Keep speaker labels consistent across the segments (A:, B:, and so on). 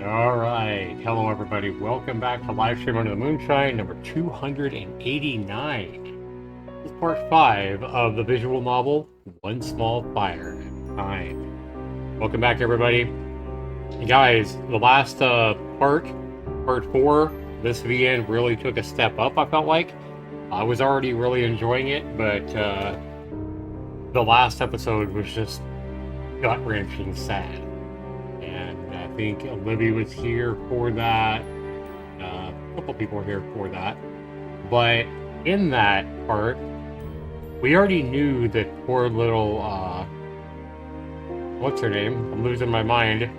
A: All right. Hello, everybody. Welcome back to LiveStream Under the Moonshine, number 289. This is part 5 of the visual novel, One Small Fire at a Time. Welcome back, everybody. And guys, the last part 4, this VN really took a step up, I felt like. I was already really enjoying it, but the last episode was just gut-wrenching sad. And I think Olivia was here for that. A couple people were here for that. But in that part, we already knew that poor little, what's her name? I'm losing my mind.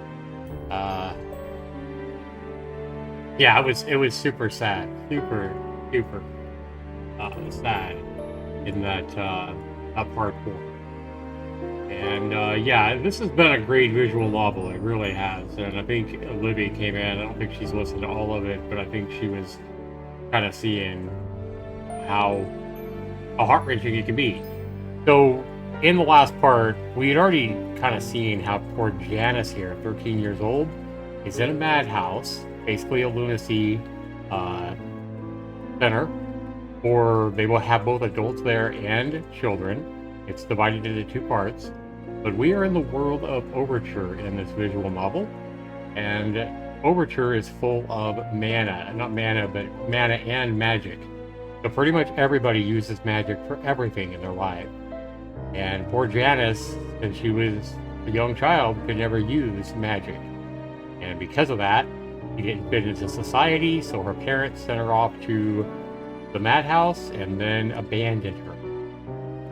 A: Yeah, it was super sad. Super sad in that, part 4. And yeah, this has been a great visual novel. It really has. And I think Olivia came in. I don't think she's listened to all of it, but I think she was kind of seeing how heart-wrenching it can be. So in the last part, we had already kind of seen how poor Janice here, 13 years old, is in a madhouse, basically a lunacy center, or they will have both adults there and children. It's divided into 2 parts, but we are in the world of Overture in this visual novel, and Overture is full of mana, not mana, but mana and magic. So pretty much everybody uses magic for everything in their life. And poor Janice, since she was a young child, could never use magic. And because of that, she didn't fit into society, so her parents sent her off to the madhouse and then abandoned her.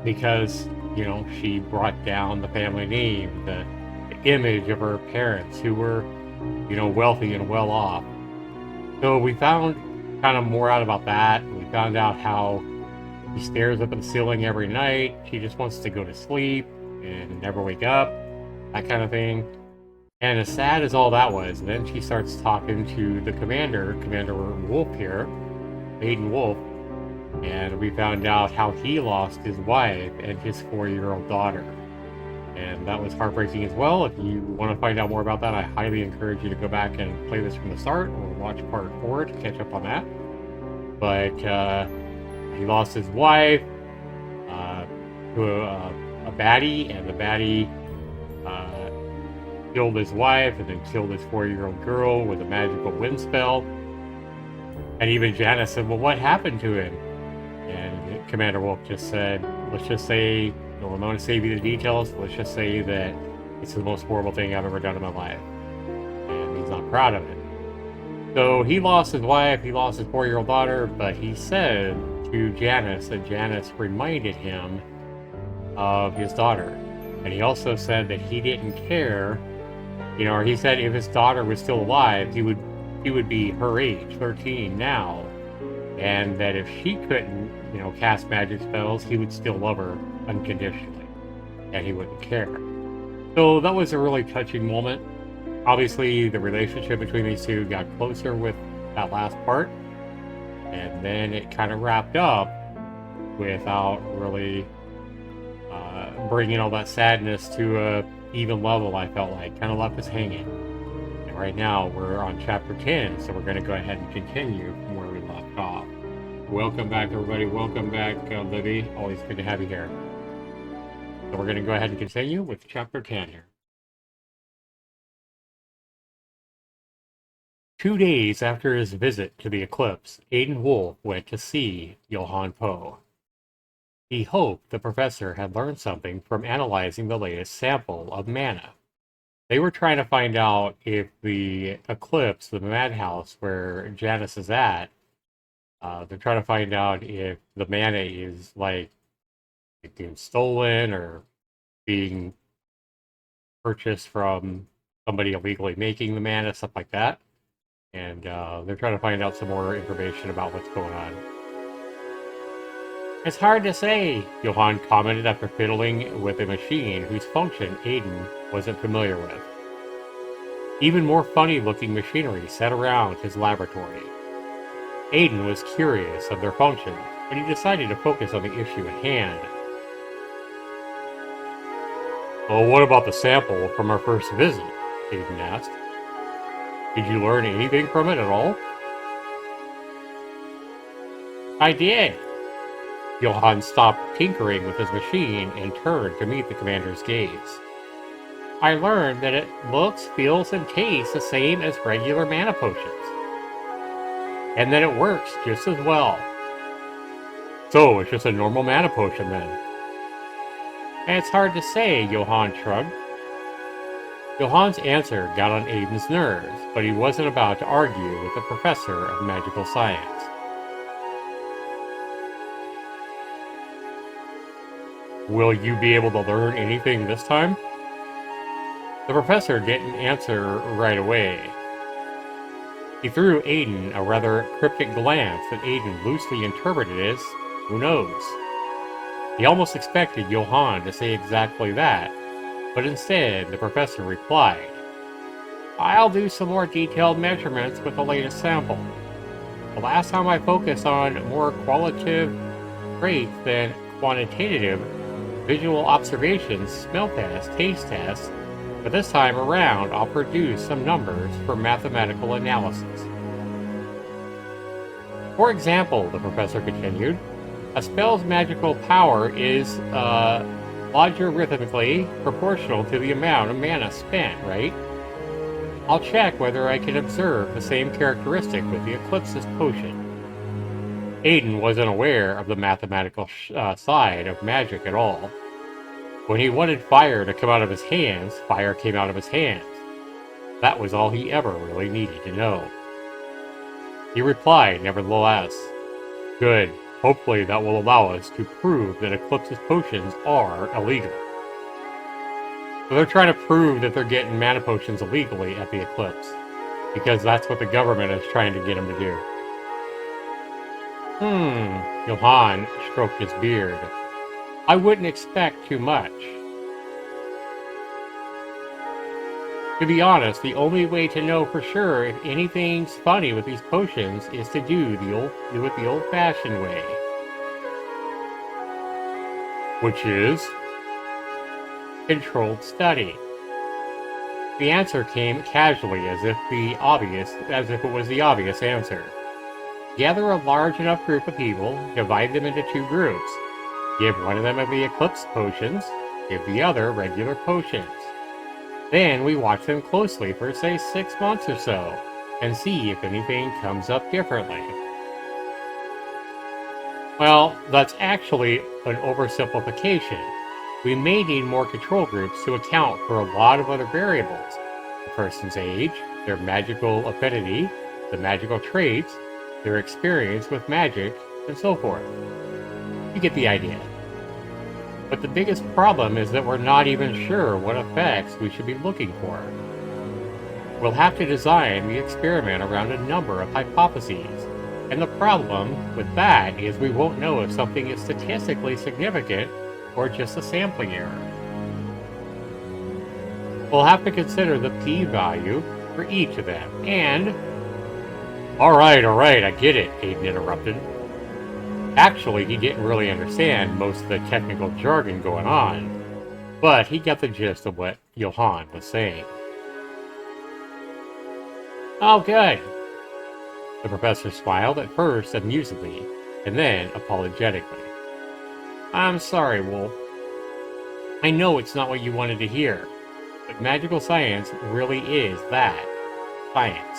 A: Because, you know, she brought down the family name, the image of her parents who were, you know, wealthy and well off. So we found kind of more out about that. We found out how she stares up at the ceiling every night. She just wants to go to sleep and never wake up, that kind of thing. And as sad as all that was, then she starts talking to the Commander Wolf here, Aiden Wolf, and we found out how he lost his wife and his 4-year-old daughter. And that was heartbreaking as well. If you want to find out more about that, I highly encourage you to go back and play this from the start or watch part 4 to catch up on that. But he lost his wife to a baddie, and the baddie killed his wife and then killed his 4-year-old girl with a magical wind spell. And even Janice said, well, what happened to him? And Commander Wolf just said, let's just say, I'm not going to save you the details, let's just say that it's the most horrible thing I've ever done in my life. And he's not proud of it. So he lost his wife, he lost his 4-year-old daughter, but he said to Janice that Janice reminded him of his daughter. And he also said that he didn't care, you know, or he said if his daughter was still alive, he would be her age, 13 now. And that if she couldn't, you know, cast magic spells, he would still love her unconditionally, and he wouldn't care. So that was a really touching moment. Obviously, the relationship between these two got closer with that last part, and then it kind of wrapped up without really bringing all that sadness to a even level. I felt like kind of left us hanging. And right now we're on chapter 10, so we're going to go ahead and continue from where we left off. Welcome back, everybody. Welcome back, Libby. Always good to have you here. So we're going to go ahead and continue with chapter 10 here. 2 days after his visit to the eclipse, Aiden Wolf went to see Johann Poe. He hoped the professor had learned something from analyzing the latest sample of mana. They were trying to find out if the eclipse, the madhouse where Janice is at, they're trying to find out if the mana is like being stolen or being purchased from somebody illegally making the mana, stuff like that. And they're trying to find out some more information about what's going on. It's hard to say, Johann commented after fiddling with a machine whose function Aiden wasn't familiar with. Even more funny-looking machinery sat around his laboratory. Aiden was curious of their function, but he decided to focus on the issue at hand. Well, what about the sample from our first visit? Aiden asked. Did you learn anything from it at all? I did. Johann stopped tinkering with his machine and turned to meet the commander's gaze. I learned that it looks, feels, and tastes the same as regular mana potions, and that it works just as well. So, it's just a normal mana potion then? And it's hard to say, Johann shrugged. Johann's answer got on Aiden's nerves, but he wasn't about to argue with the professor of magical science. Will you be able to learn anything this time? The professor didn't answer right away. He threw Aiden a rather cryptic glance that Aiden loosely interpreted as, who knows? He almost expected Johann to say exactly that, but instead the professor replied, I'll do some more detailed measurements with the latest sample. The last time I focused on more qualitative traits than quantitative visual observations, smell tests, taste tests, but this time around I'll produce some numbers for mathematical analysis. For example, the professor continued, a spell's magical power is logarithmically proportional to the amount of mana spent, right? I'll check whether I can observe the same characteristic with the Eclipse's potion. Aiden wasn't aware of the mathematical side of magic at all. When he wanted fire to come out of his hands, fire came out of his hands. That was all he ever really needed to know. He replied, nevertheless, Good. Hopefully that will allow us to prove that Eclipse's potions are illegal. So they're trying to prove that they're getting mana potions illegally at the Eclipse, because that's what the government is trying to get them to do. Johann stroked his beard. I wouldn't expect too much. To be honest, the only way to know for sure if anything's funny with these potions is to do it the old-fashioned way. Which is controlled study. The answer came casually, as if it was the obvious answer. Gather a large enough group of people, divide them into two groups. Give one of them the Eclipse potions, give the other regular potions. Then we watch them closely for, say, 6 months or so, and see if anything comes up differently. Well, that's actually an oversimplification. We may need more control groups to account for a lot of other variables. The person's age, their magical affinity, the magical traits, their experience with magic, and so forth. You get the idea. But the biggest problem is that we're not even sure what effects we should be looking for. We'll have to design the experiment around a number of hypotheses, and the problem with that is we won't know if something is statistically significant or just a sampling error. We'll have to consider the p-value for each of them, and... Alright, I get it, Aiden interrupted. Actually, he didn't really understand most of the technical jargon going on, but he got the gist of what Johann was saying. Oh, good. The professor smiled at first amusedly, and then apologetically. I'm sorry, Wolf. I know it's not what you wanted to hear, but magical science really is that. Science.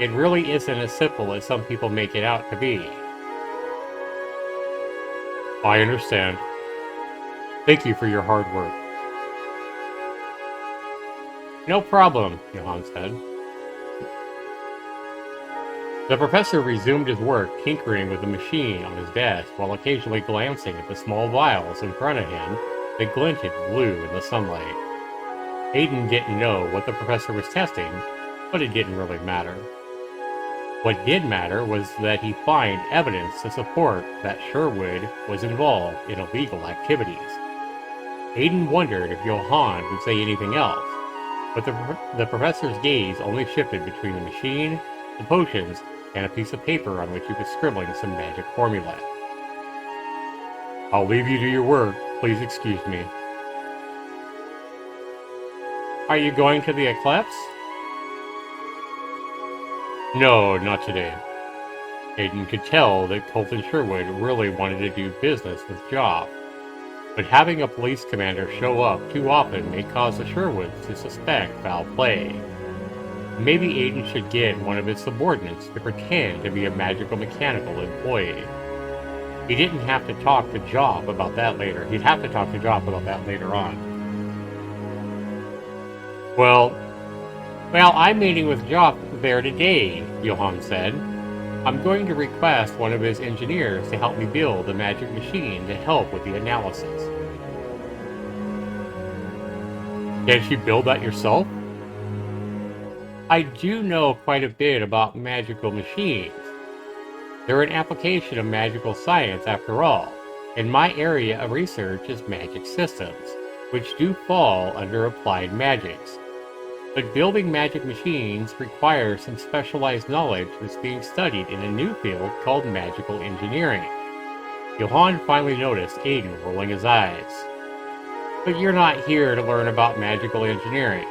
A: It really isn't as simple as some people make it out to be. I understand. Thank you for your hard work. No problem, Johann said. The professor resumed his work, tinkering with the machine on his desk while occasionally glancing at the small vials in front of him that glinted blue in the sunlight. Aiden didn't know what the professor was testing, but it didn't really matter. What did matter was that he find evidence to support that Sherwood was involved in illegal activities. Aiden wondered if Johann would say anything else, but the professor's gaze only shifted between the machine, the potions, and a piece of paper on which he was scribbling some magic formula. I'll leave you to your work. Please excuse me. Are you going to the Eclipse? No, not today. Aiden could tell that Colton Sherwood really wanted to do business with Joff, but having a police commander show up too often may cause the Sherwoods to suspect foul play. Maybe Aiden should get one of his subordinates to pretend to be a magical mechanical employee. He didn't have to talk to Joff about that later. He'd have to talk to Joff about that later on. Well, I'm meeting with Joff there today, Johann said. I'm going to request one of his engineers to help me build a magic machine to help with the analysis. Can't you build that yourself? I do know quite a bit about magical machines. They're an application of magical science after all, and my area of research is magic systems, which do fall under applied magics. But building magic machines requires some specialized knowledge that's being studied in a new field called magical engineering. Johann finally noticed Aiden rolling his eyes. But you're not here to learn about magical engineering.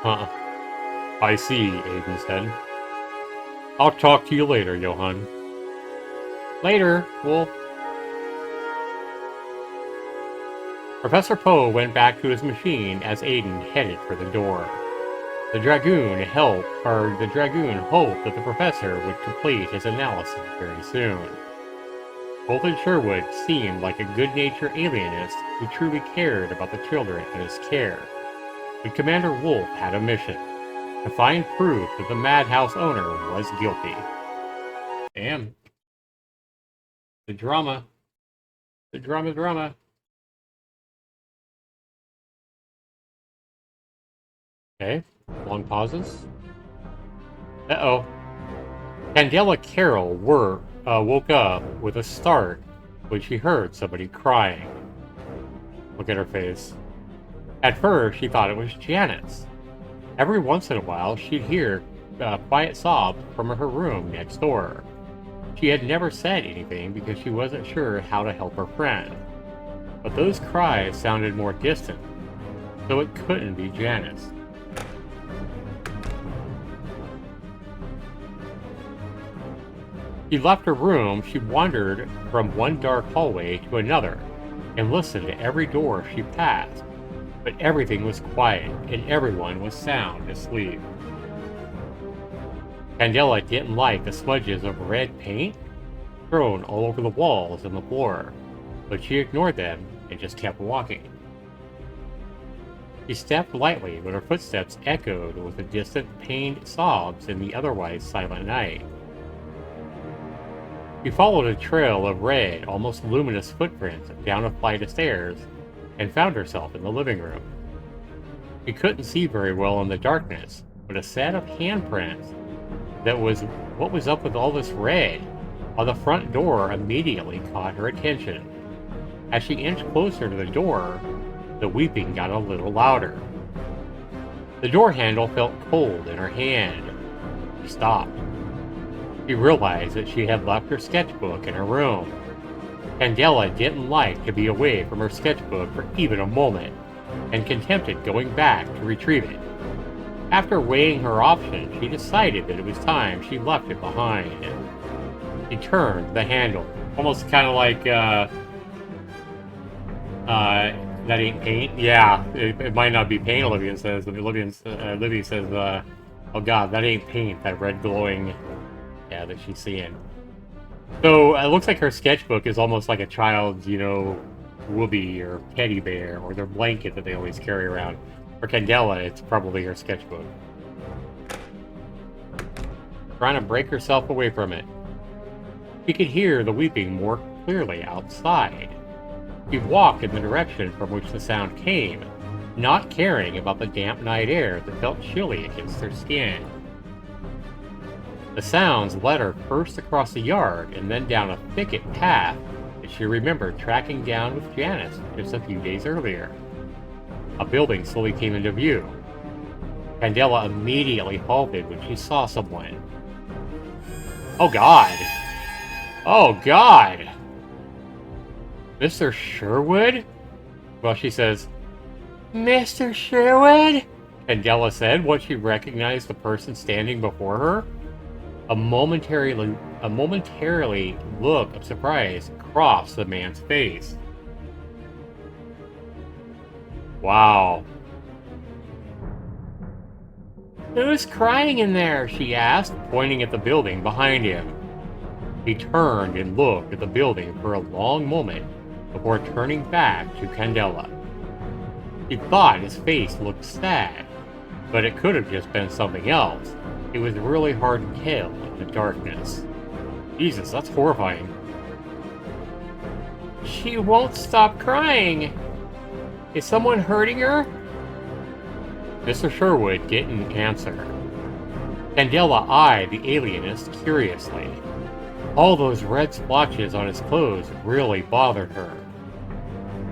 A: Huh. I see, Aiden said. I'll talk to you later, Johann. Later, Wolf. Professor Poe went back to his machine as Aiden headed for the door. The Dragoon hoped that the professor would complete his analysis very soon. Colton Sherwood seemed like a good-natured alienist who truly cared about the children in his care. But Commander Wolf had a mission: to find proof that the madhouse owner was guilty. Damn. The drama. The drama. Okay, long pauses. Uh-oh. Candela Carroll woke up with a start when she heard somebody crying. Look at her face. At first, she thought it was Janice. Every once in a while, she'd hear quiet sobs from her room next door. She had never said anything because she wasn't sure how to help her friend. But those cries sounded more distant, so it couldn't be Janice. She left her room. She wandered from one dark hallway to another and listened to every door she passed, but everything was quiet and everyone was sound asleep. Candela didn't like the smudges of red paint thrown all over the walls and the floor, but she ignored them and just kept walking. She stepped lightly, but her footsteps echoed with the distant pained sobs in the otherwise silent night. She followed a trail of red, almost luminous footprints down a flight of stairs and found herself in the living room. She couldn't see very well in the darkness, but a set of handprints what was up with all this red on the front door immediately caught her attention. As she inched closer to the door, the weeping got a little louder. The door handle felt cold in her hand. She stopped. She realized that she had left her sketchbook in her room. Candela didn't like to be away from her sketchbook for even a moment, and contemplated going back to retrieve it. After weighing her options, she decided that it was time she left it behind. She turned the handle, almost kind of like, that ain't paint? Yeah, it might not be paint, Olivia says. Olivia says, oh god, that ain't paint, that red glowing... Yeah, that she's seeing. So it looks like her sketchbook is almost like a child's, whoopee or teddy bear or their blanket that they always carry around. For Candela, it's probably her sketchbook. Trying to break herself away from it. She could hear the weeping more clearly outside. She walked in the direction from which the sound came, not caring about the damp night air that felt chilly against her skin. The sounds led her first across the yard and then down a thicket path that she remembered tracking down with Janice just a few days earlier. A building slowly came into view. Candela immediately halted when she saw someone. Oh god! Oh god! Mr. Sherwood? Well, she says, Mr. Sherwood? Candela said once she recognized the person standing before her. A momentarily look of surprise crossed the man's face. Wow. Who's crying in there? She asked, pointing at the building behind him. He turned and looked at the building for a long moment before turning back to Candela. He thought his face looked sad, but it could have just been something else. It was really hard to tell in the darkness. Jesus, that's horrifying. She won't stop crying. Is someone hurting her? Mr. Sherwood didn't answer. Candela eyed the alienist curiously. All those red splotches on his clothes really bothered her.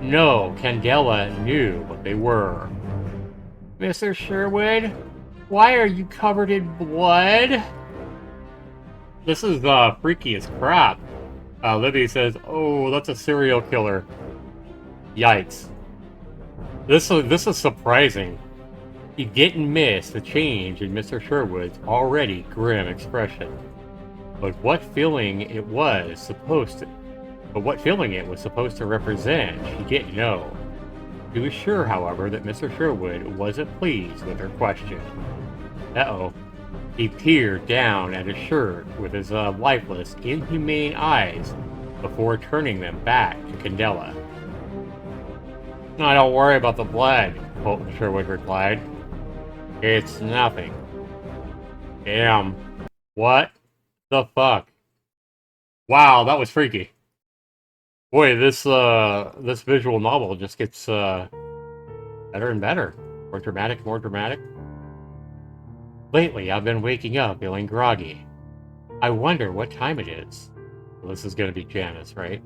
A: No, Candela knew what they were. Mr. Sherwood, why are you covered in blood? This is freaky as crap. Libby says, "Oh, that's a serial killer." Yikes. This is surprising. He didn't miss the change in Mr. Sherwood's already grim expression. But what feeling it was supposed to represent, she didn't know. She was sure, however, that Mr. Sherwood wasn't pleased with her question. Uh-oh. He peered down at his shirt with his lifeless, inhumane eyes before turning them back to Candela. "No, don't worry about the blood," Sherwood replied. "It's nothing." Damn. What the fuck? Wow, that was freaky. Boy, this visual novel just gets better and better. More dramatic, more dramatic. Lately, I've been waking up feeling groggy. I wonder what time it is. Well, this is going to be Janice, right?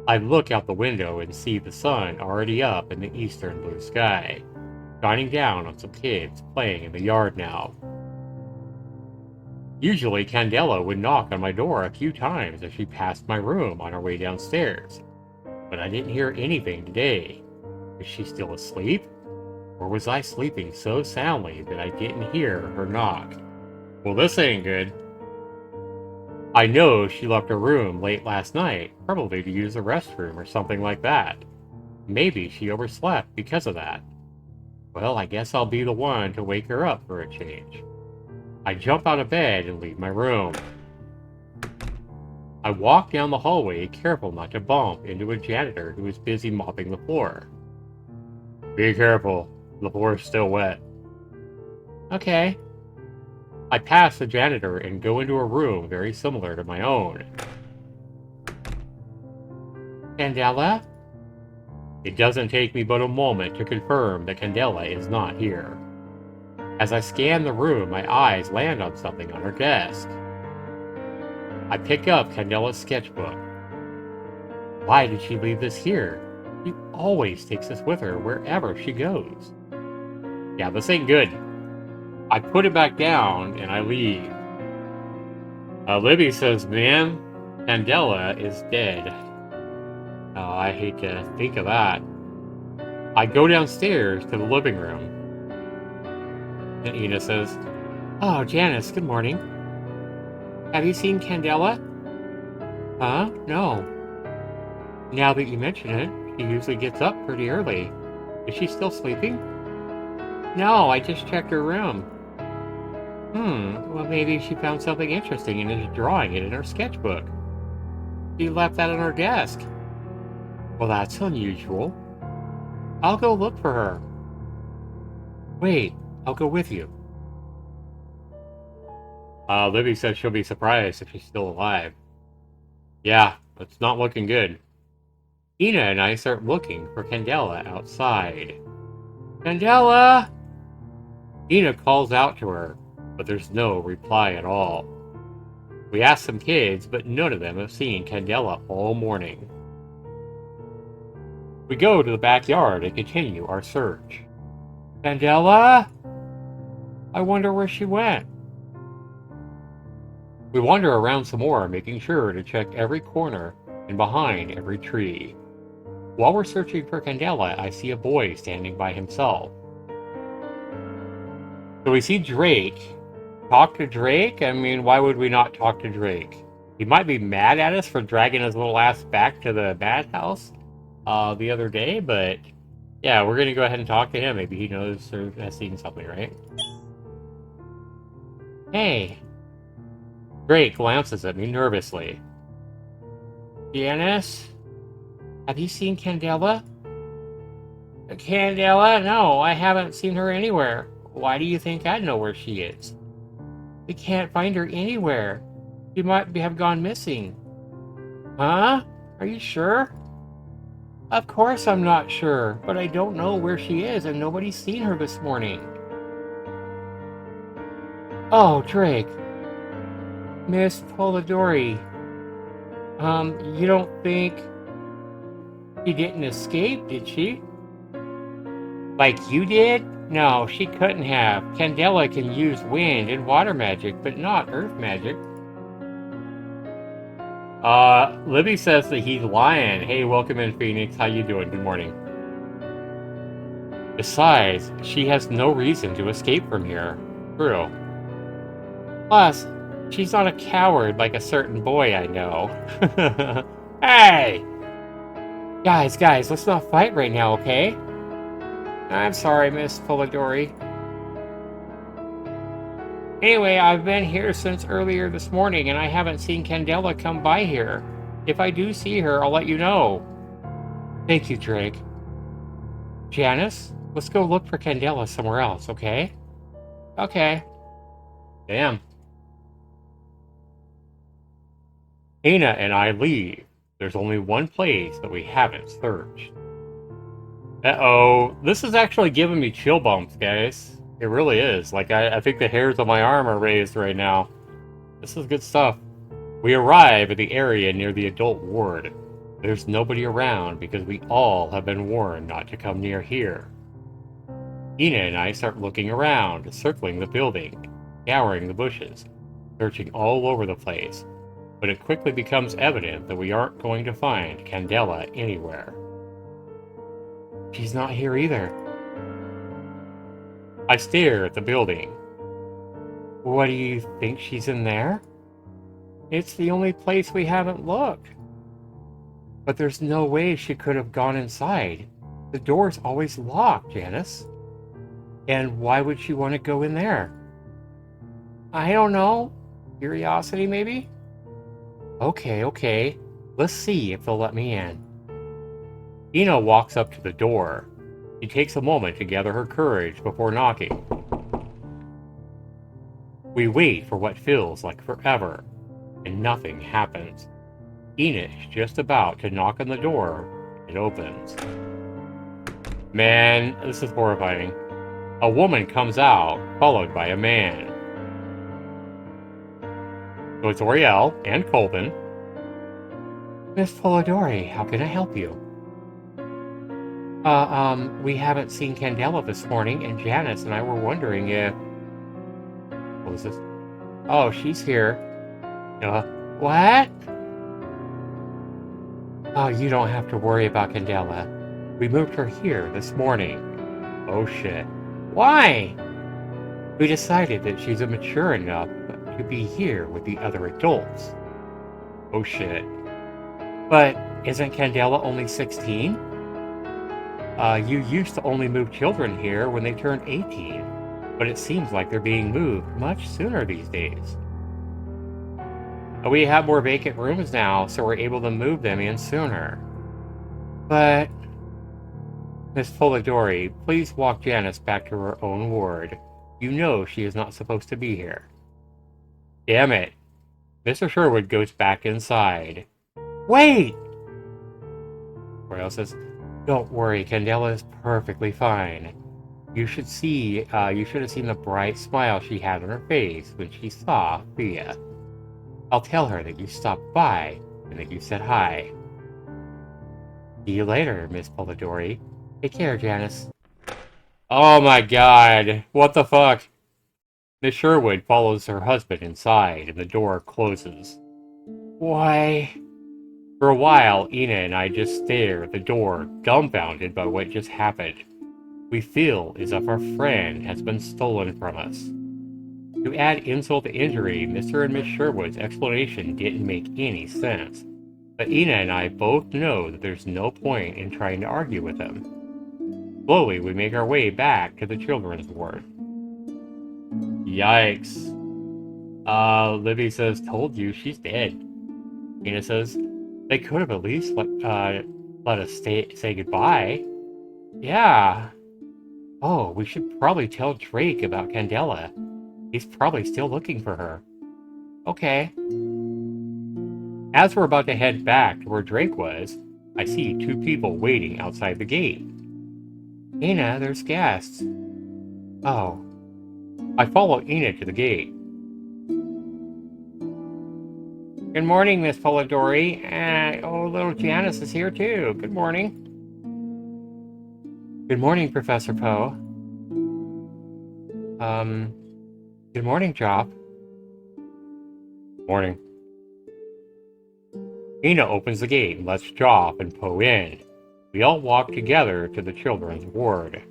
A: I look out the window and see the sun already up in the eastern blue sky, shining down on some kids playing in the yard now. Usually, Candela would knock on my door a few times as she passed my room on her way downstairs, but I didn't hear anything today. Is she still asleep? Or was I sleeping so soundly that I didn't hear her knock? Well, this ain't good. I know she left her room late last night, probably to use the restroom or something like that. Maybe she overslept because of that. Well, I guess I'll be the one to wake her up for a change. I jump out of bed and leave my room. I walk down the hallway, careful not to bump into a janitor who is busy mopping the floor. Be careful, the floor is still wet. Okay. I pass the janitor and go into a room very similar to my own. Candela? It doesn't take me but a moment to confirm that Candela is not here. As I scan the room, my eyes land on something on her desk. I pick up Candela's sketchbook. Why did she leave this here? She always takes this with her wherever she goes. Yeah, this ain't good. I put it back down and I leave. Libby says, "Man, Candela is dead." Oh, I hate to think of that. I go downstairs to the living room. And Ina says, "Oh, Janice, good morning. Have you seen Candela?" Huh? No. Now that you mention it, she usually gets up pretty early. Is she still sleeping? No, I just checked her room. Well, maybe she found something interesting and is drawing it in her sketchbook. She left that on her desk. Well, that's unusual. I'll go look for her. Wait, I'll go with you. Libby says she'll be surprised if she's still alive. Yeah, it's not looking good. Ina and I start looking for Candela outside. Candela! Ina calls out to her, but there's no reply at all. We ask some kids, but none of them have seen Candela all morning. We go to the backyard and continue our search. Candela? I wonder where she went. We wander around some more, making sure to check every corner and behind every tree. While we're searching for Candela, I see a boy standing by himself. So we see Drake. Talk to Drake? I mean, why would we not talk to Drake? He might be mad at us for dragging his little ass back to the madhouse the other day, but yeah, we're going to go ahead and talk to him. Maybe he knows or has seen something, right? Hey. Drake glances at me nervously. Janice? Have you seen Candela? Candela? No, I haven't seen her anywhere. Why do you think I know where she is? We can't find her anywhere. She might have gone missing. Huh? Are you sure? Of course I'm not sure, but I don't know where she is and nobody's seen her this morning. Oh, Drake. Miss Polidori. You don't think she didn't escape, did she? Like you did? No, she couldn't have. Candela can use wind and water magic, but not earth magic. Libby says that he's lying. Hey, welcome in, Phoenix. How you doing? Good morning. Besides, she has no reason to escape from here. True. Plus, she's not a coward like a certain boy I know. Hey! Guys, let's not fight right now, okay? I'm sorry, Miss Polidori. Anyway, I've been here since earlier this morning, and I haven't seen Candela come by here. If I do see her, I'll let you know. Thank you, Drake. Janice, let's go look for Candela somewhere else, okay? Okay. Damn. Ana and I leave. There's only one place that we haven't searched. Uh-oh. This is actually giving me chill bumps, guys. It really is. Like, I think the hairs on my arm are raised right now. This is good stuff. We arrive at the area near the adult ward. There's nobody around because we all have been warned not to come near here. Ina and I start looking around, circling the building, scouring the bushes, searching all over the place. But it quickly becomes evident that we aren't going to find Candela anywhere. She's not here either. I stare at the building. What do you think, she's in there? It's the only place we haven't looked. But there's no way she could have gone inside. The door's always locked, Janice. And why would she want to go in there? I don't know. Curiosity, maybe? Okay. Let's see if they'll let me in. Ina walks up to the door. She takes a moment to gather her courage before knocking. We wait for what feels like forever, and nothing happens. Ina is just about to knock on the door. It opens. Man, this is horrifying. A woman comes out, followed by a man. So it's Oriel and Colvin. Miss Polidori, how can I help you? We haven't seen Candela this morning, and Janice and I were wondering if... What was this? Oh, she's here. What? Oh, you don't have to worry about Candela. We moved her here this morning. Oh, shit. Why? We decided that she's mature enough to be here with the other adults. Oh, shit. But isn't Candela only 16? You used to only move children here when they turned 18, but it seems like they're being moved much sooner these days. We have more vacant rooms now, so we're able to move them in sooner. But... Miss Polidori, please walk Janice back to her own ward. You know she is not supposed to be here. Damn it. Mr. Sherwood goes back inside. Wait! Royal says, don't worry, Candela is perfectly fine. You should have seen the bright smile she had on her face when she saw Thea. I'll tell her that you stopped by and that you said hi. See you later, Miss Polidori. Take care, Janice. Oh my god, what the fuck? Miss Sherwood follows her husband inside and the door closes. Why? For a while, Ina and I just stare at the door, dumbfounded by what just happened. We feel as if our friend has been stolen from us. To add insult to injury, Mr. and Miss Sherwood's explanation didn't make any sense. But Ina and I both know that there's no point in trying to argue with them. Slowly, we make our way back to the children's ward. Yikes. Libby says, told you, she's dead. Ina says, they could have at least let us say goodbye. Yeah. Oh, we should probably tell Drake about Candela. He's probably still looking for her. Okay. As we're about to head back to where Drake was, I see two people waiting outside the gate. Ina, there's guests. Oh. I follow Ina to the gate. Good morning, Miss Polidori. Little Janice is here too. Good morning. Good morning, Professor Poe. Good morning, Jop. Morning. Ina opens the gate and lets Jop and Poe in. We all walk together to the children's ward.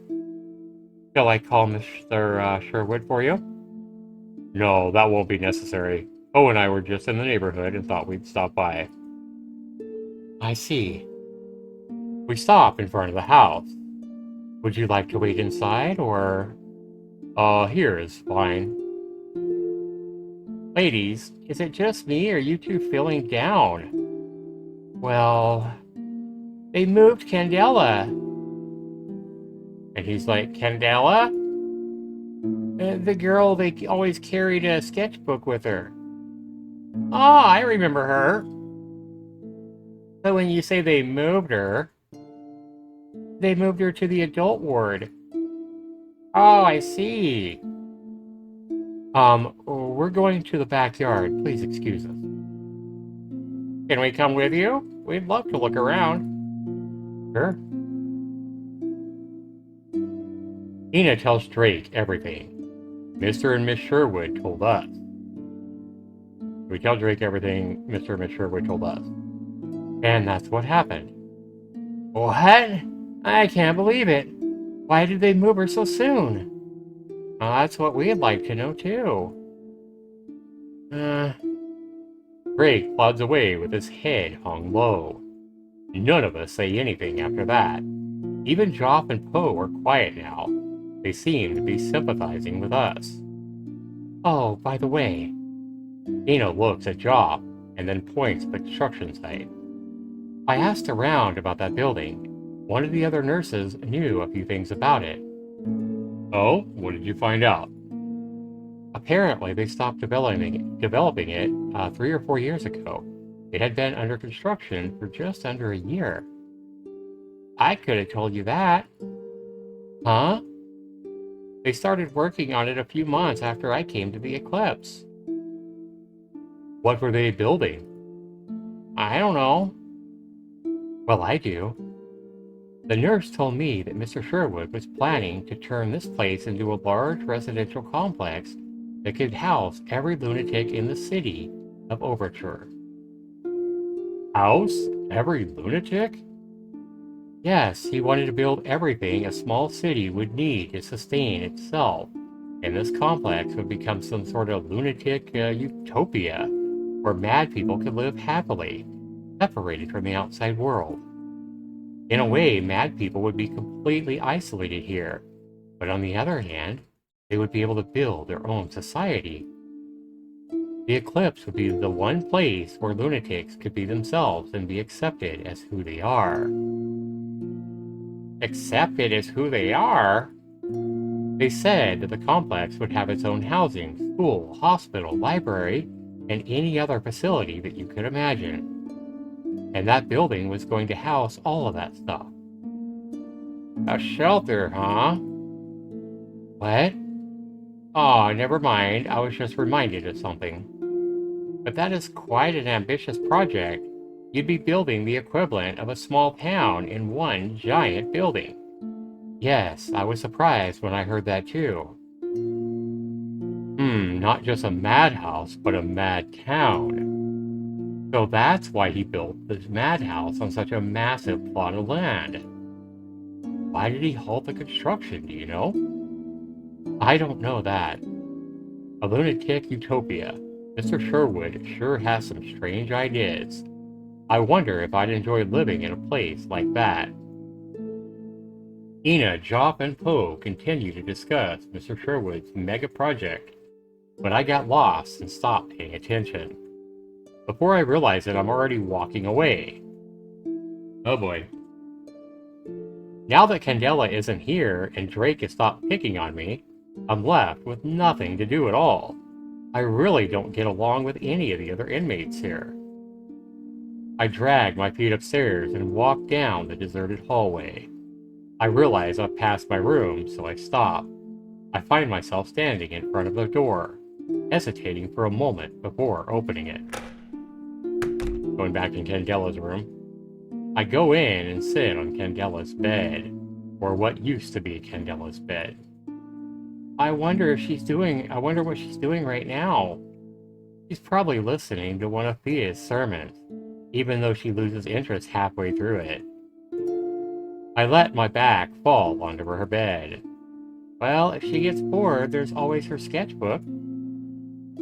A: Shall I call Mr. Sherwood for you? No, that won't be necessary. Poe and I were just in the neighborhood and thought we'd stop by. I see. We stop in front of the house. Would you like to wait inside, or... here is fine. Ladies, is it just me, or are you two feeling down? Well... They moved Candela. And he's like, Candela? The girl they always carried a sketchbook with her. Oh, I remember her. So when you say they moved her to the adult ward. Oh, I see. We're going to the backyard. Please excuse us. Can we come with you? We'd love to look around. Sure. Ina tells Drake everything. Mr. and Miss Sherwood told us. We tell Drake everything Mr. and Miss Sherwood told us. And that's what happened. What? I can't believe it. Why did they move her so soon? That's what we'd like to know, too. Drake plods away with his head hung low. None of us say anything after that. Even Jop and Poe are quiet now. They seem to be sympathizing with us. Oh, by the way. Ina looks at Jop and then points at the construction site. I asked around about that building. One of the other nurses knew a few things about it. Oh, what did you find out? Apparently, they stopped developing it 3 or 4 years ago. It had been under construction for just under a year. I could have told you that. Huh? They started working on it a few months after I came to the eclipse. What were they building? I don't know. Well, I do. The nurse told me that Mr. Sherwood was planning to turn this place into a large residential complex that could house every lunatic in the city of Overture. House every lunatic? Yes, he wanted to build everything a small city would need to sustain itself, and this complex would become some sort of lunatic utopia where mad people could live happily, separated from the outside world. In a way, mad people would be completely isolated here, but on the other hand, they would be able to build their own society. The eclipse would be the one place where lunatics could be themselves and be accepted as who they are. Accepted as who they are? They said that the complex would have its own housing, school, hospital, library, and any other facility that you could imagine. And that building was going to house all of that stuff. A shelter, huh? What? Oh, never mind. I was just reminded of something. But that is quite an ambitious project. You'd be building the equivalent of a small town in one giant building. Yes, I was surprised when I heard that too. Not just a madhouse, but a mad town. So that's why he built this madhouse on such a massive plot of land. Why did he halt the construction, do you know? I don't know that. A lunatic utopia. Mr. Sherwood sure has some strange ideas. I wonder if I'd enjoy living in a place like that. Ina, Jopp, and Poe continue to discuss Mr. Sherwood's mega project, but I got lost and stopped paying attention. Before I realize it, I'm already walking away. Oh boy. Now that Candela isn't here and Drake has stopped picking on me, I'm left with nothing to do at all. I really don't get along with any of the other inmates here. I drag my feet upstairs and walk down the deserted hallway. I realize I've passed my room, so I stop. I find myself standing in front of the door, hesitating for a moment before opening it. Going back in Candela's room, I go in and sit on Candela's bed, or what used to be Candela's bed. I wonder what she's doing right now. She's probably listening to one of Thea's sermons, even though she loses interest halfway through it. I let my back fall onto her bed. Well, if she gets bored, there's always her sketchbook.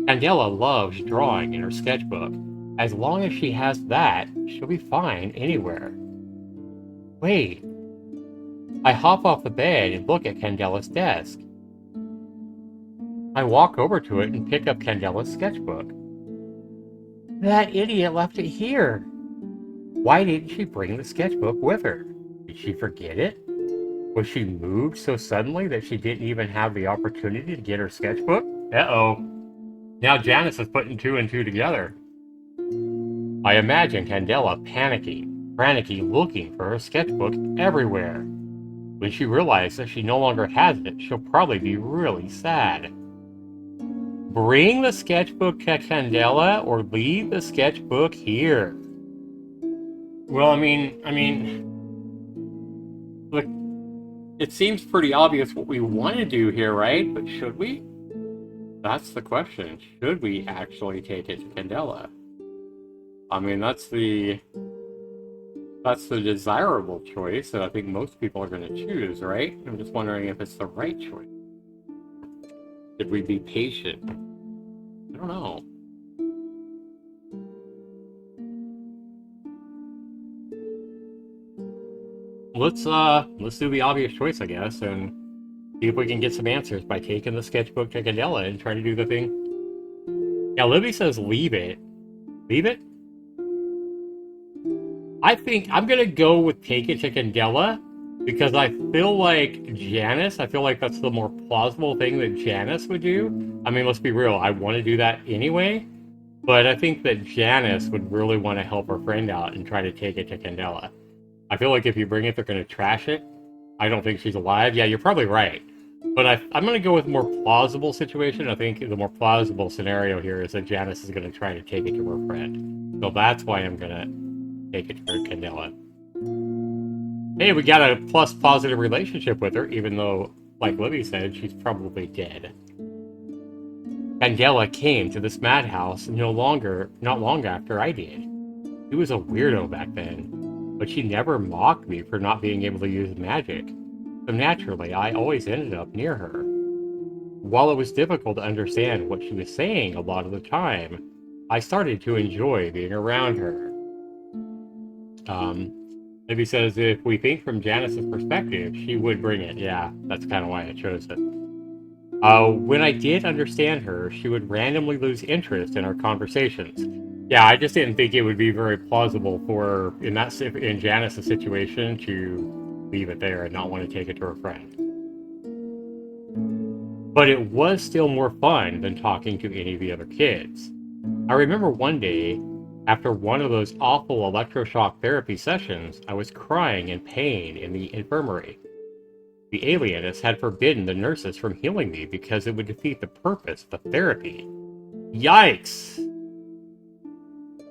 A: Candela loves drawing in her sketchbook. As long as she has that, she'll be fine anywhere. Wait. I hop off the bed and look at Candela's desk. I walk over to it and pick up Candela's sketchbook. That idiot left it here. Why didn't she bring the sketchbook with her? Did she forget it? Was she moved so suddenly that she didn't even have the opportunity to get her sketchbook? Uh-oh. Now Janice is putting two and two together. I imagine Candela frantically looking for her sketchbook everywhere. When she realizes she no longer has it, she'll probably be really sad. Bring the sketchbook to Candela or leave the sketchbook here. Well, I mean, look, it seems pretty obvious what we want to do here, right? But should we? That's the question. Should we actually take it to Candela? I mean, that's the desirable choice that I think most people are going to choose, right? I'm just wondering if it's the right choice. Should we be patient? I don't know. Let's do the obvious choice, I guess, and see if we can get some answers by taking the sketchbook to Candela and trying to do the thing. Yeah, Libby says leave it. Leave it? I think I'm gonna go with take it to Candela because I feel like that's the more plausible thing that Janice would do. I mean, let's be real, I want to do that anyway, but I think that Janice would really want to help her friend out and try to take it to Candela. I feel like if you bring it, they're going to trash it. I don't think she's alive. Yeah, you're probably right. But I'm going to go with a more plausible situation. I think the more plausible scenario here is that Janice is going to try to take it to her friend. So that's why I'm going to take it to Candela. Hey, we got a plus positive relationship with her, even though, like Libby said, she's probably dead. Candela came to this madhouse not long after I did. She was a weirdo back then, but she never mocked me for not being able to use magic. So naturally, I always ended up near her. While it was difficult to understand what she was saying a lot of the time, I started to enjoy being around her. Libby says if we think from Janice's perspective, she would bring it. Yeah, that's kind of why I chose it. When I did understand her, she would randomly lose interest in our conversations. Yeah, I just didn't think it would be very plausible for in Janice's situation to leave it there and not want to take it to her friend. But it was still more fun than talking to any of the other kids. I remember one day, after one of those awful electroshock therapy sessions, I was crying in pain in the infirmary. The alienist had forbidden the nurses from healing me because it would defeat the purpose of the therapy. Yikes!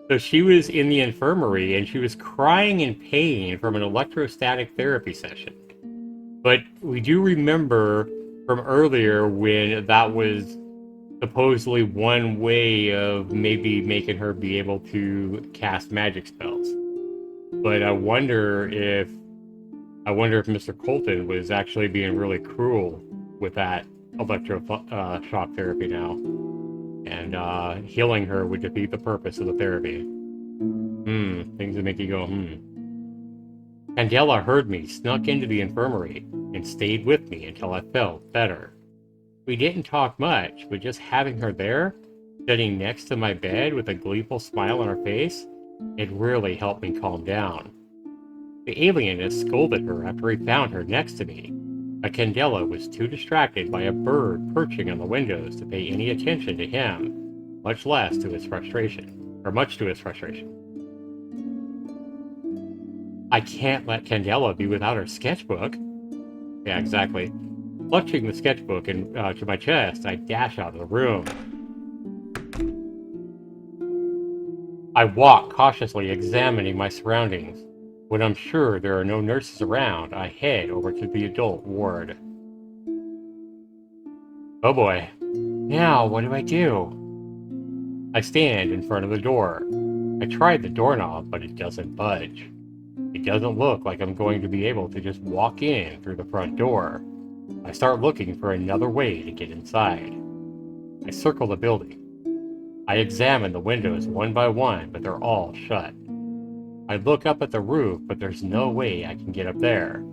A: So she was in the infirmary and she was crying in pain from an electrostatic therapy session. But we do remember from earlier when that was supposedly one way of maybe making her be able to cast magic spells. But I wonder if I wonder if Mr. Colton was actually being really cruel with that shock therapy now. And healing her would defeat the purpose of the therapy. Things that make you go, Candela heard me, snuck into the infirmary, and stayed with me until I felt better. We didn't talk much, but just having her there, sitting next to my bed with a gleeful smile on her face, it really helped me calm down. The alienist scolded her after he found her next to me, but Candela was too distracted by a bird perching on the windows to pay any attention to him, much to his frustration. I can't let Candela be without her sketchbook. Yeah, exactly. Clutching the sketchbook to my chest, I dash out of the room. I walk cautiously, examining my surroundings. When I'm sure there are no nurses around, I head over to the adult ward. Oh boy. Now, what do I do? I stand in front of the door. I tried the doorknob, but it doesn't budge. It doesn't look like I'm going to be able to just walk in through the front door. I start looking for another way to get inside. I circle the building. I examine the windows one by one, but they're all shut. I look up at the roof, but there's no way I can get up there.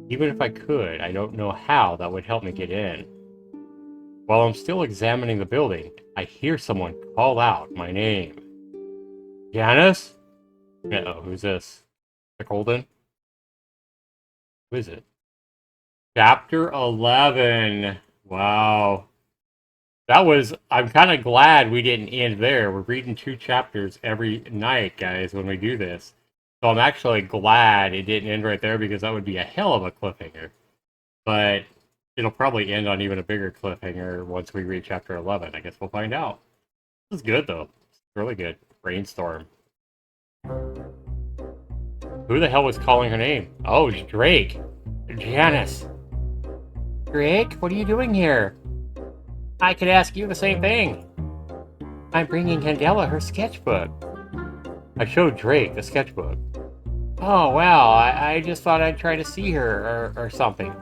A: Even if I could, I don't know how that would help me get in. While I'm still examining the building, I hear someone call out my name. Janice? Uh-oh, who's this? Mr. Colton? Who is it? Chapter 11. Wow. I'm kind of glad we didn't end there. We're reading 2 chapters every night, guys, when we do this. So I'm actually glad it didn't end right there because that would be a hell of a cliffhanger. But it'll probably end on even a bigger cliffhanger once we read chapter 11. I guess we'll find out. This is good, though. It's really good. Brainstorm. Who the hell was calling her name? Oh, it's Drake. Janice. Drake, what are you doing here? I could ask you the same thing. I'm bringing Candela her sketchbook. I showed Drake the sketchbook. Oh, well, I just thought I'd try to see her or something.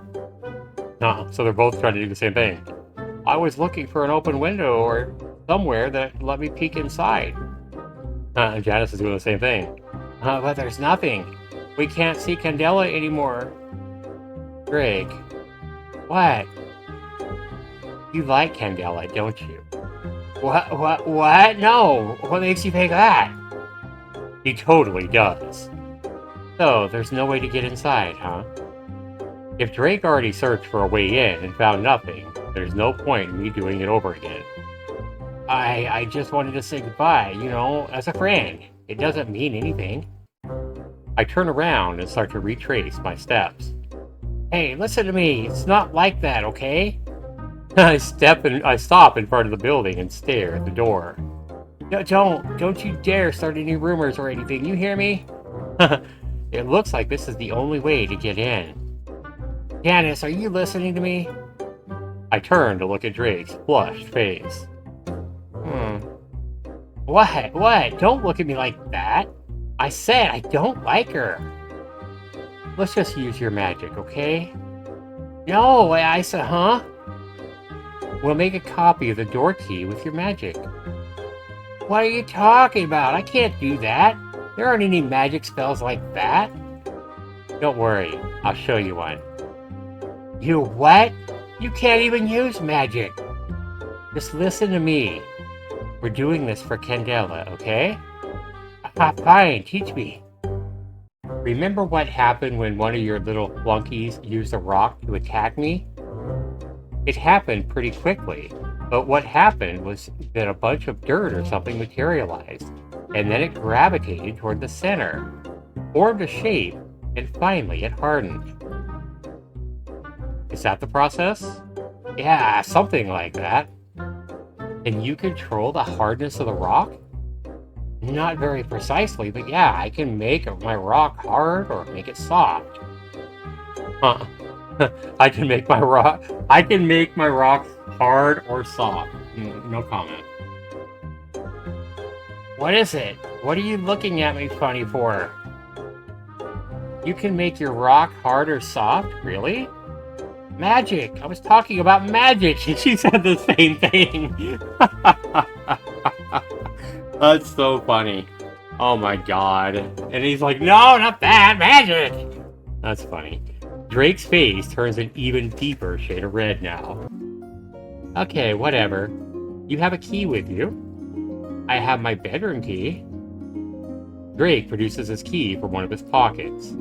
A: So they're both trying to do the same thing. I was looking for an open window or somewhere that let me peek inside. Janice is doing the same thing. But there's nothing. We can't see Candela anymore. Drake. What? You like Candela, don't you? What? No. What makes you think that? He totally does. So, there's no way to get inside, huh? If Drake already searched for a way in and found nothing, there's no point in me doing it over again. I just wanted to say goodbye, as a friend. It doesn't mean anything. I turn around and start to retrace my steps. Hey, listen to me. It's not like that, okay? I stop in front of the building and stare at the door. Don't you dare start any rumors or anything, you hear me? It looks like this is the only way to get in. Janice, are you listening to me? I turn to look at Drake's flushed face. What? Don't look at me like that. I said I don't like her. Let's just use your magic, okay? No, I said, huh? We'll make a copy of the door key with your magic. What are you talking about? I can't do that. There aren't any magic spells like that. Don't worry, I'll show you one. You what? You can't even use magic. Just listen to me. We're doing this for Candela, okay? Fine, teach me. Remember what happened when one of your little flunkies used a rock to attack me? It happened pretty quickly, but what happened was that a bunch of dirt or something materialized, and then it gravitated toward the center, formed a shape, and finally it hardened. Is that the process? Yeah, something like that. Can you control the hardness of the rock? Not very precisely, but yeah, I can make my rock hard or make it soft. I can make my rocks hard or soft. No comment. What is it? What are you looking at me funny for? You can make your rock hard or soft? Really? Magic! I was talking about magic! She said the same thing! That's so funny. Oh my god. And he's like, no, not that! Magic! That's funny. Drake's face turns an even deeper shade of red now. Okay, whatever. You have a key with you? I have my bedroom key. Drake produces his key from one of his pockets.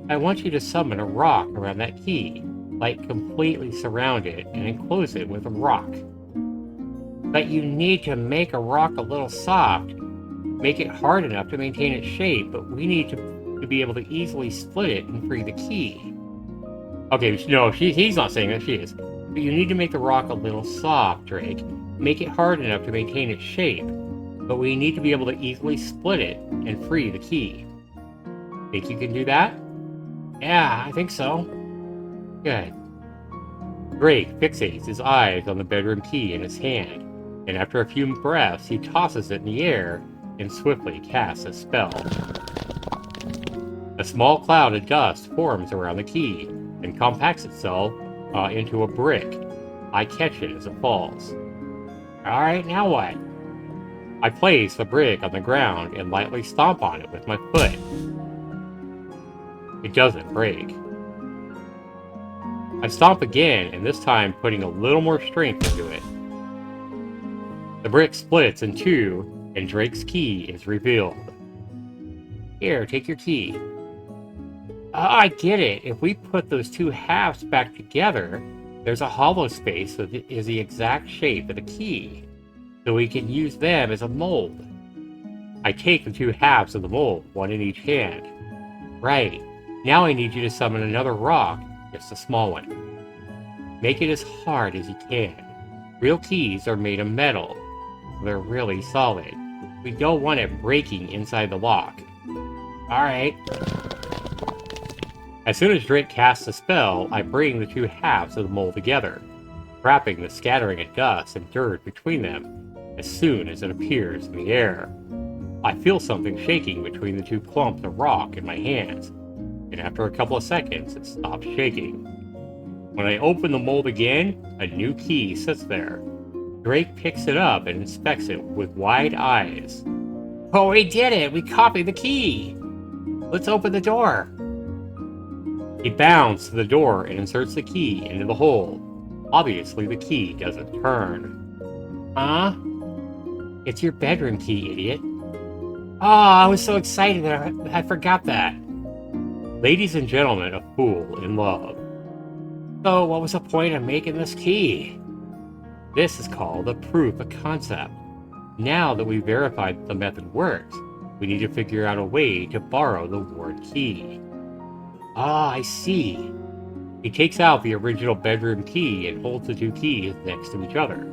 A: I want you to summon a rock around that key, like completely surround it and enclose it with a rock. But you need to make a rock a little soft. Make it hard enough to maintain its shape, but we need to be able to easily split it and free the key. Okay, no, he's not saying that, she is. But you need to make the rock a little soft, Drake. Make it hard enough to maintain its shape, but we need to be able to easily split it and free the key. Think you can do that? Yeah, I think so. Good. Drake fixates his eyes on the bedroom key in his hand, and after a few breaths, he tosses it in the air and swiftly casts a spell. A small cloud of dust forms around the key and compacts itself into a brick. I catch it as it falls. Alright, now what? I place the brick on the ground and lightly stomp on it with my foot. It doesn't break. I stomp again, and this time putting a little more strength into it. The brick splits in two, and Drake's key is revealed. Here, take your key. I get it. If we put those two halves back together, there's a hollow space that is the exact shape of the key, so we can use them as a mold. I take the two halves of the mold, one in each hand. Right. Now I need you to summon another rock, just a small one. Make it as hard as you can. Real keys are made of metal. They're really solid. We don't want it breaking inside the lock. Alright. As soon as Drake casts a spell, I bring the two halves of the mold together, wrapping the scattering of dust and dirt between them as soon as it appears in the air. I feel something shaking between the two clumps of rock in my hands, and after a couple of seconds, it stops shaking. When I open the mold again, a new key sits there. Drake picks it up and inspects it with wide eyes. Oh, we did it! We copied the key! Let's open the door! He bounds to the door and inserts the key into the hole. Obviously, the key doesn't turn. Huh? It's your bedroom key, idiot. Oh, I was so excited that I forgot that. Ladies and gentlemen, a fool in love. So, what was the point of making this key? This is called a proof of concept. Now that we've verified that the method works, we need to figure out a way to borrow the ward key. Ah, I see. He takes out the original bedroom key and holds the two keys next to each other,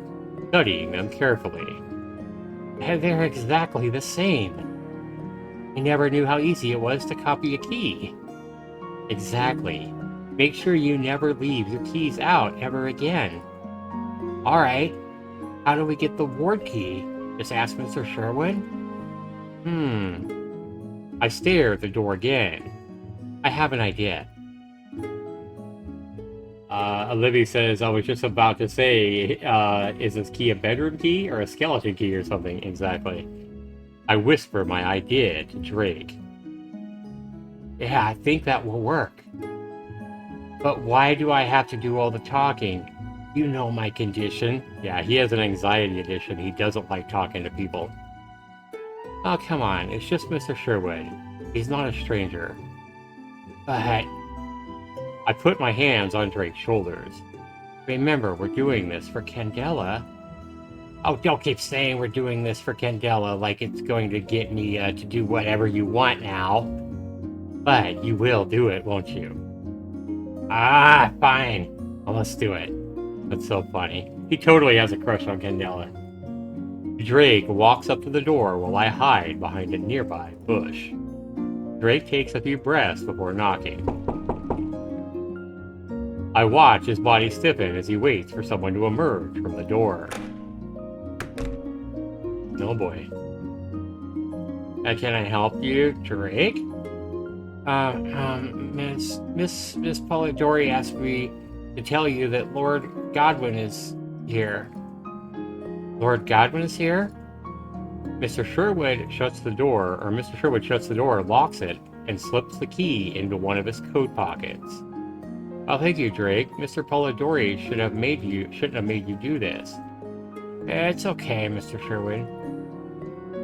A: studying them carefully. And they're exactly the same. I never knew how easy it was to copy a key. Exactly. Make sure you never leave your keys out ever again. Alright. How do we get the ward key? Just ask Mr. Sherwood? I stare at the door again. I have an idea. Olivia says, I was just about to say, is this key a bedroom key or a skeleton key or something? Exactly. I whisper my idea to Drake. Yeah, I think that will work. But why do I have to do all the talking? You know my condition. Yeah, he has an anxiety addiction. He doesn't like talking to people. Oh, come on. It's just Mr. Sherwood. He's not a stranger. But I put my hands on Drake's shoulders. Remember, we're doing this for Candela. Oh, don't keep saying we're doing this for Candela like it's going to get me to do whatever you want now. But you will do it, won't you? Ah, fine. Well, let's do it. That's so funny. He totally has a crush on Candela. Drake walks up to the door while I hide behind a nearby bush. Drake takes a few breaths before knocking. I watch his body stiffen as he waits for someone to emerge from the door. Oh boy. Can I help you, Drake?
B: Miss Polidori asked me to tell you that Lord Godwin is here.
A: Lord Godwin is here? Mr. Sherwood shuts the door, locks it, and slips the key into one of his coat pockets. Oh, thank you, Drake. Mr. Polidori shouldn't have made you do this.
B: It's okay, Mr. Sherwood.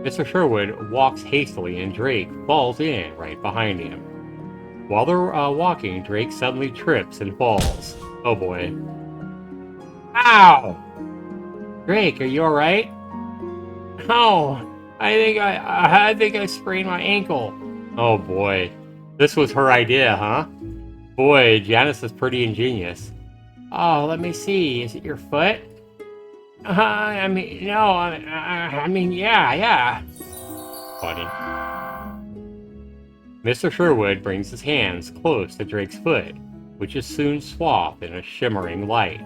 A: Mr. Sherwood walks hastily and Drake falls in right behind him. While they're walking, Drake suddenly trips and falls. Oh boy.
B: Ow!
A: Drake, are you alright?
B: Oh, I think I sprained my ankle.
A: Oh boy. This was her idea, huh? Boy, Janice is pretty ingenious.
B: Oh, let me see. Is it your foot? I mean, no. I mean, yeah.
A: Funny. Mr. Sherwood brings his hands close to Drake's foot, which is soon swathed in a shimmering light.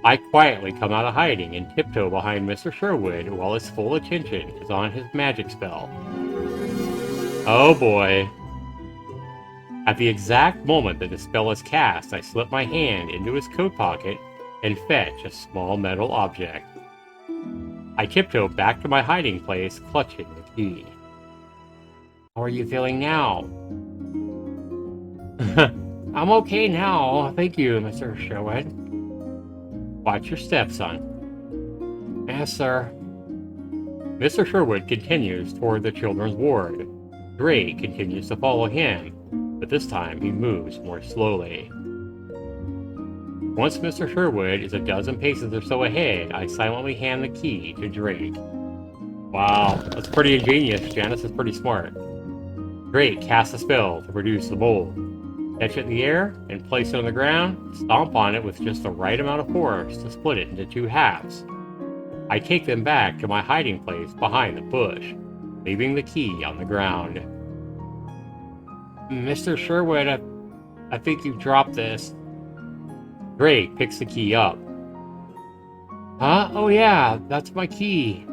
A: I quietly come out of hiding and tiptoe behind Mr. Sherwood while his full attention is on his magic spell. Oh boy. At the exact moment that the spell is cast, I slip my hand into his coat pocket and fetch a small metal object. I tiptoe back to my hiding place, clutching the key.
B: How are you feeling now? I'm okay now. Thank you, Mr. Sherwood.
A: Watch your step, son.
B: Yes, sir.
A: Mr. Sherwood continues toward the children's ward. Drake continues to follow him, but this time he moves more slowly. Once Mr. Sherwood is a dozen paces or so ahead, I silently hand the key to Drake. Wow, that's pretty ingenious. Janice is pretty smart. Drake casts a spell to produce the mold. Catch it in the air and place it on the ground, stomp on it with just the right amount of force to split it into two halves. I take them back to my hiding place behind the bush, leaving the key on the ground.
B: Mr. Sherwood, I think you've dropped this.
A: Drake picks the key up.
B: Huh? Oh yeah, that's my key.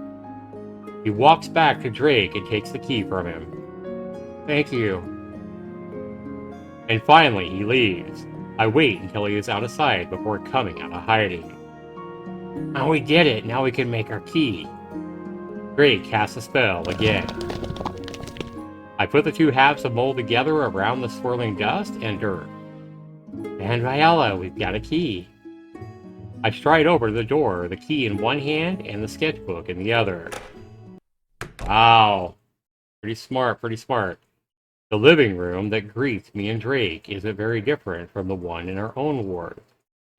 A: He walks back to Drake and takes the key from him.
B: Thank you.
A: And finally, he leaves. I wait until he is out of sight before coming out of hiding.
B: Oh, we did it. Now we can make our key.
A: Drake casts a spell again. I put the two halves of mold together around the swirling dust and dirt.
B: And Viola, we've got a key.
A: I stride over to the door, the key in one hand and the sketchbook in the other. Wow. Pretty smart, pretty smart. The living room that greets me and Drake isn't very different from the one in our own ward.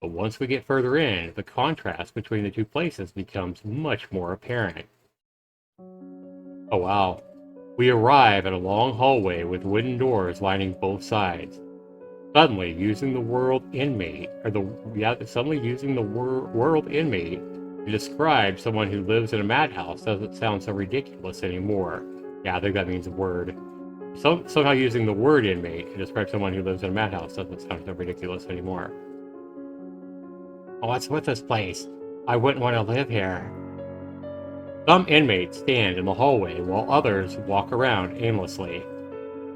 A: But once we get further in, the contrast between the two places becomes much more apparent. Oh wow. We arrive at a long hallway with wooden doors lining both sides. Suddenly using the word inmate to describe someone who lives in a madhouse doesn't sound so ridiculous anymore. Yeah, I think that means a word. Somehow using the word inmate to describe someone who lives in a madhouse doesn't sound so ridiculous anymore.
B: What's with this place? I wouldn't want to live here.
A: Some inmates stand in the hallway while others walk around aimlessly.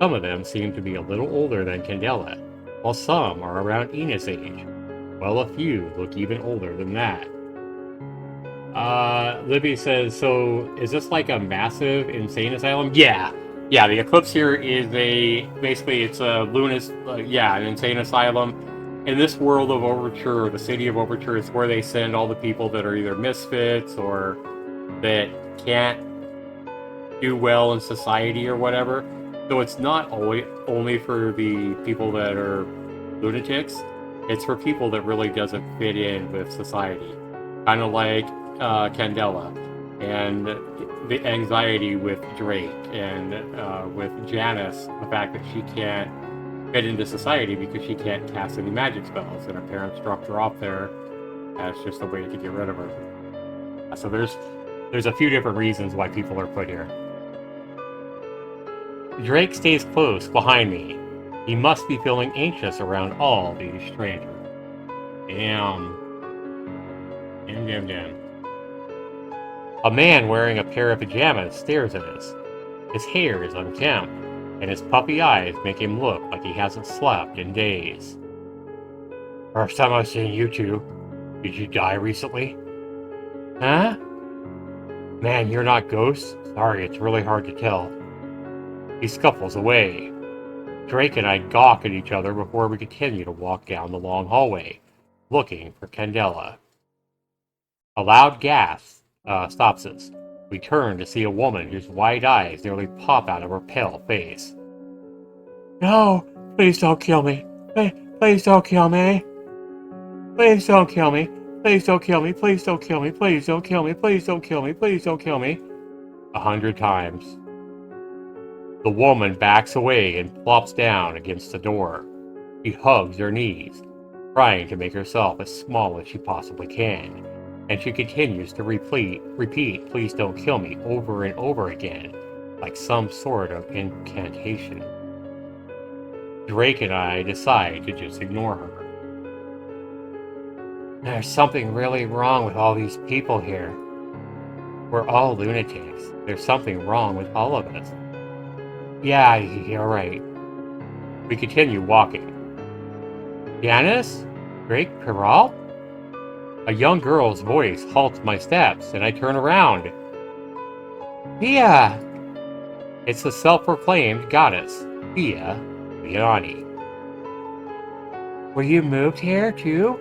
A: Some of them seem to be a little older than Candela, while some are around Ina's age, while a few look even older than that. Libby says, so is this like a massive insane asylum? Yeah, the Eclipse here is it's a an insane asylum. In this world of Overture, the city of Overture is where they send all the people that are either misfits or that can't do well in society or whatever. So it's not only for the people that are lunatics, it's for people that really doesn't fit in with society. Kind of like Candela and the anxiety with Drake and with Janice, the fact that she can't fit into society because she can't cast any magic spells and her parents dropped her off there as just a way to get rid of her. So there's a few different reasons why people are put here. Drake stays close behind me. He must be feeling anxious around all these strangers. Damn. A man wearing a pair of pajamas stares at us. His hair is unkempt, and his puffy eyes make him look like he hasn't slept in days. First time I've seen you two. Did you die recently?
B: Huh?
A: Man, you're not ghosts? Sorry, it's really hard to tell. He scuffles away. Drake and I gawk at each other before we continue to walk down the long hallway, looking for Candela. A loud gasp stops us. We turn to see a woman whose wide eyes nearly pop out of her pale face. No, please don't kill me. Please don't kill me. Please don't kill me. Please don't kill me. Please don't kill me. Please don't kill me. Please don't kill me. Please don't kill me. 100 times. The woman backs away and plops down against the door. She hugs her knees, trying to make herself as small as she possibly can, and she continues to repeat, please don't kill me, over and over again, like some sort of incantation. Drake and I decide to just ignore her. There's something really wrong with all these people here. We're all lunatics. There's something wrong with all of us. Yeah, you're right. We continue walking. Janice? Drake Perrault? A young girl's voice halts my steps, and I turn around. Thea! It's the self-proclaimed goddess, Thea Leoni. Were you moved here, too?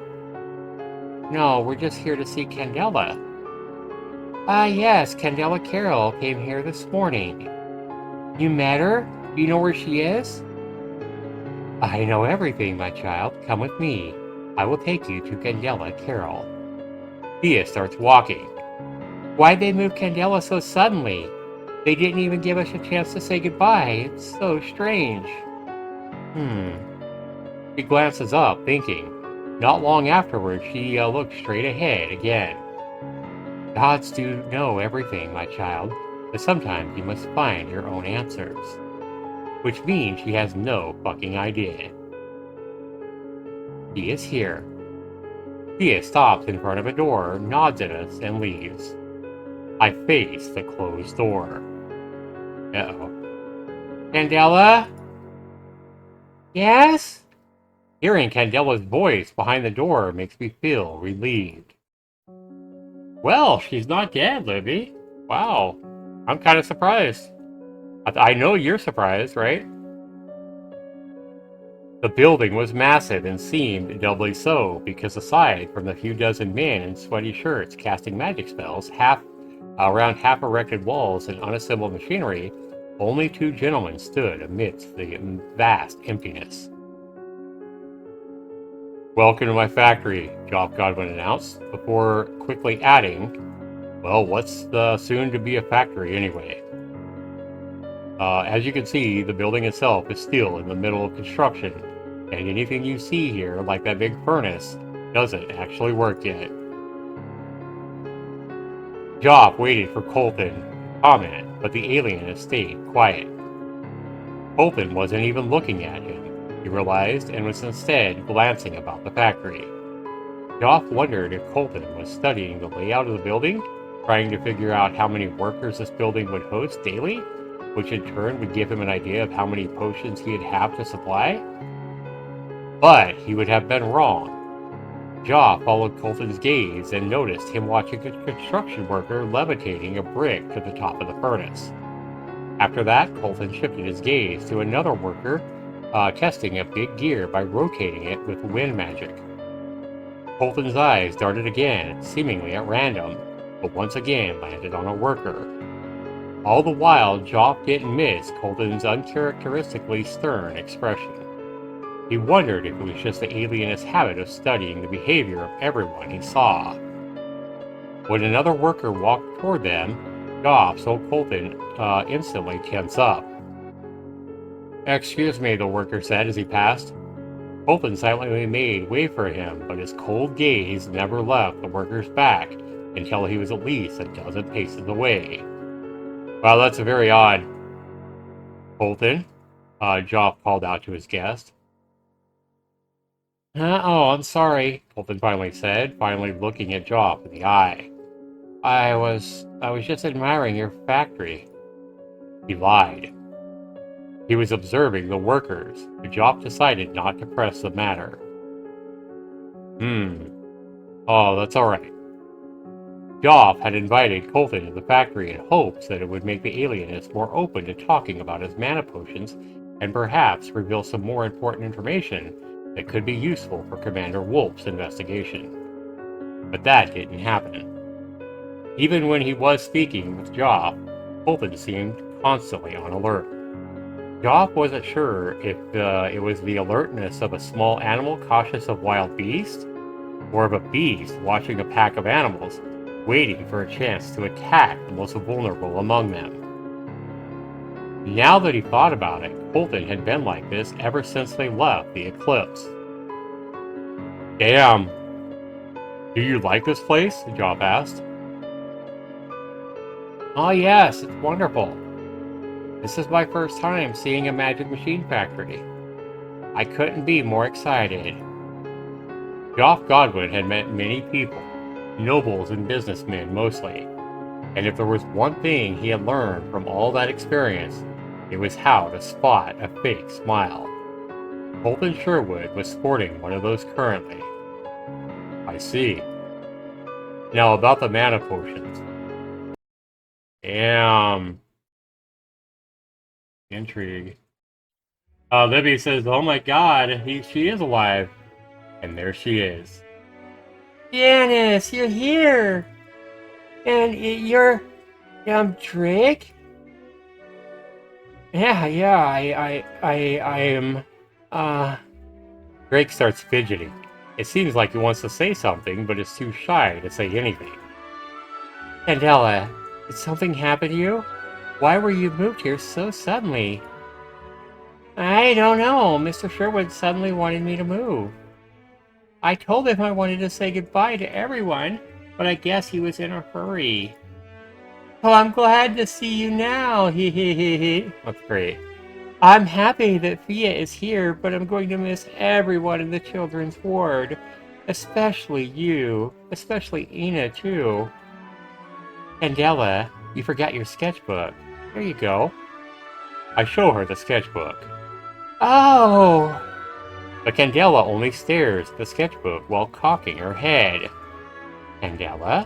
A: No, we're just here to see Candela. Yes, Candela Carroll came here this morning. You met her? Do you know where she is? I know everything, my child. Come with me. I will take you to Candela Carroll. Thea starts walking. Why'd they move Candela so suddenly? They didn't even give us a chance to say goodbye. It's so strange. She glances up, thinking. Not long afterwards, she looks straight ahead again. Gods do know everything, my child, but sometimes you must find your own answers. Which means she has no fucking idea. She is here. Thea stops in front of a door, nods at us, and leaves. I face the closed door. Uh-oh. Candela? Yes? Hearing Candela's voice behind the door makes me feel relieved. Well, she's not dead, Libby. Wow. I'm kind of surprised. I know you're surprised, right? The building was massive and seemed doubly so, because aside from the few dozen men in sweaty shirts casting magic spells around half-erected walls and unassembled machinery, only two gentlemen stood amidst the vast emptiness. Welcome to my factory, Job Godwin announced, before quickly adding, well, what's the soon-to-be a factory anyway? As you can see, the building itself is still in the middle of construction, and anything you see here, like that big furnace, doesn't actually work yet. Job waited for Colton to comment, but the alien had stayed quiet. Colton wasn't even looking at him, he realized, and was instead glancing about the factory. Joff wondered if Colton was studying the layout of the building, trying to figure out how many workers this building would host daily, which in turn would give him an idea of how many potions he'd have to supply. But he would have been wrong. Joff followed Colton's gaze and noticed him watching a construction worker levitating a brick to the top of the furnace. After that, Colton shifted his gaze to another worker testing a big gear by rotating it with wind magic. Colton's eyes darted again, seemingly at random, but once again landed on a worker. All the while, Joff didn't miss Colton's uncharacteristically stern expression. He wondered if it was just the alienist's habit of studying the behavior of everyone he saw. When another worker walked toward them, Joff saw Colton instantly tense up. Excuse me, the worker said as he passed. Colton silently made way for him, but his cold gaze never left the worker's back until he was at least a dozen paces away. Well, that's very odd. Colton, Joff called out to his guest. Oh, I'm sorry, Colton finally said, finally looking at Joff in the eye. I was just admiring your factory. He lied. He was observing the workers, but Joff decided not to press the matter. Oh, that's alright. Joff had invited Colton to the factory in hopes that it would make the alienist more open to talking about his mana potions and perhaps reveal some more important information that could be useful for Commander Wolf's investigation. But that didn't happen. Even when he was speaking with Joff, Colton seemed constantly on alert. Joff wasn't sure if it was the alertness of a small animal cautious of wild beasts, or of a beast watching a pack of animals, waiting for a chance to attack the most vulnerable among them. Now that he thought about it, Colton had been like this ever since they left the eclipse. Damn. Do you like this place? Joff asked.
B: Oh yes, it's wonderful. This is my first time seeing a magic machine factory. I couldn't be more excited.
A: Joff Godwin had met many people, nobles and businessmen mostly, and if there was one thing he had learned from all that experience, it was how to spot a fake smile. Colton Sherwood was sporting one of those currently. I see. Now about the mana potions. Damn. Intrigue. Libby says, oh my god, she is alive. And there she is.
B: Janice, you're here! And you're... Drake? Yeah, I am...
A: Drake starts fidgeting. It seems like he wants to say something, but is too shy to say anything.
B: Candela, did something happen to you? Why were you moved here so suddenly? I don't know. Mr. Sherwood suddenly wanted me to move. I told him I wanted to say goodbye to everyone, but I guess he was in a hurry. Oh, I'm glad to see you now.
A: That's great.
B: I'm happy that Fia is here, but I'm going to miss everyone in the children's ward. Especially you. Especially Ina, too. Candela, you forgot your sketchbook. Here you go.
A: I show her the sketchbook.
B: Oh!
A: But Candela only stares at the sketchbook while cocking her head. Candela?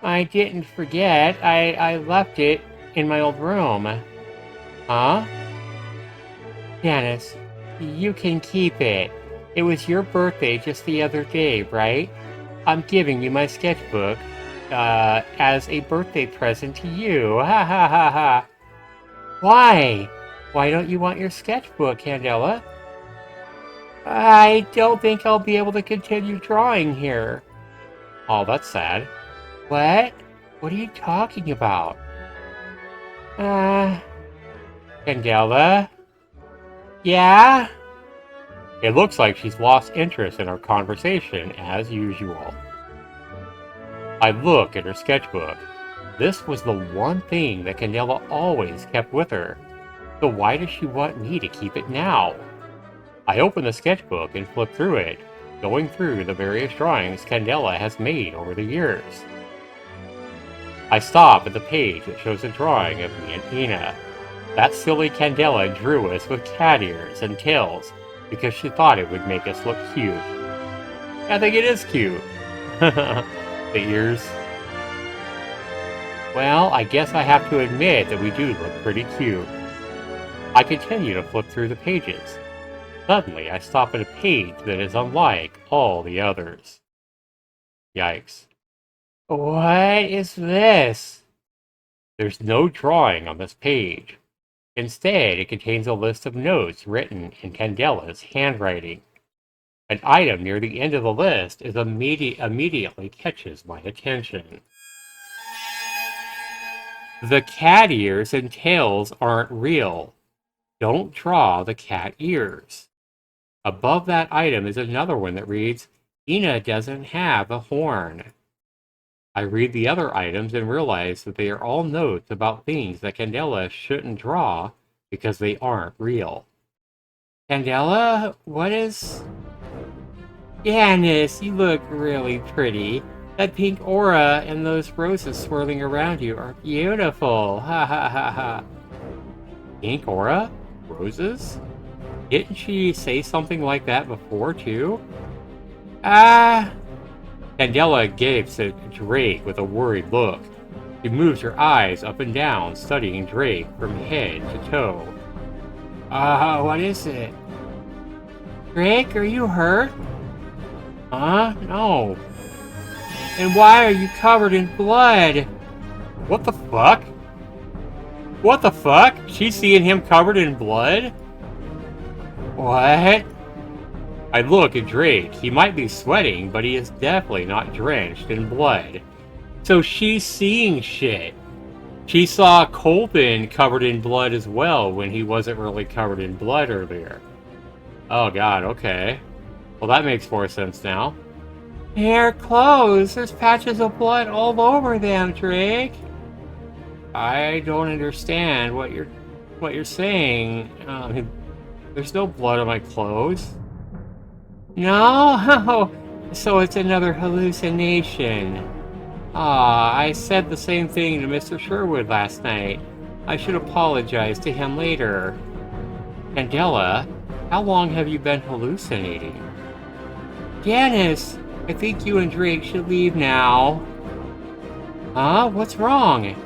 B: I didn't forget. I left it in my old room. Huh? Janice, you can keep it. It was your birthday just the other day, right? I'm giving you my sketchbook as a birthday present to you. Ha ha ha ha. Why? Why don't you want your sketchbook, Candela? I don't think I'll be able to continue drawing here.
A: Oh, that's sad.
B: What? What are you talking about? Candela? Yeah?
A: It looks like she's lost interest in our conversation, as usual. I look at her sketchbook. This was the one thing that Candela always kept with her. So why does she want me to keep it now? I open the sketchbook and flip through it, going through the various drawings Candela has made over the years. I stop at the page that shows a drawing of me and Ina. That silly Candela drew us with cat ears and tails because she thought it would make us look cute. I think it is cute. The ears. Well, I guess I have to admit that we do look pretty cute. I continue to flip through the pages. Suddenly, I stop at a page that is unlike all the others. Yikes.
B: What is this?
A: There's no drawing on this page. Instead, it contains a list of notes written in Candela's handwriting. An item near the end of the list is immediately catches my attention. The cat ears and tails aren't real. Don't draw the cat ears. Above that item is another one that reads, Ina doesn't have a horn. I read the other items and realize that they are all notes about things that Candela shouldn't draw because they aren't real.
B: Candela, what is... Janice, you look really pretty. That pink aura and those roses swirling around you are beautiful. Ha ha ha ha.
A: Pink aura? roses? Didn't she say something like that before, too? Ah! Candela gapes at Drake with a worried look. She moves her eyes up and down, studying Drake from head to toe. What is it? Drake, are you hurt? Huh? No. And why are you covered in blood? What the fuck? What the fuck? She's seeing him covered in blood? What? I look at Drake. He might be sweating, but he is definitely not drenched in blood. So she's seeing shit. She saw Colton covered in blood as well when he wasn't really covered in blood earlier. Oh god, okay. Well, that makes more sense now. Her clothes. There's patches of blood all over them, Drake. I don't understand what you're saying. There's no blood on my clothes. No? So it's another hallucination. I said the same thing to Mr. Sherwood last night. I should apologize to him later. Candela, how long have you been hallucinating? Janice, I think you and Drake should leave now. Huh? What's wrong?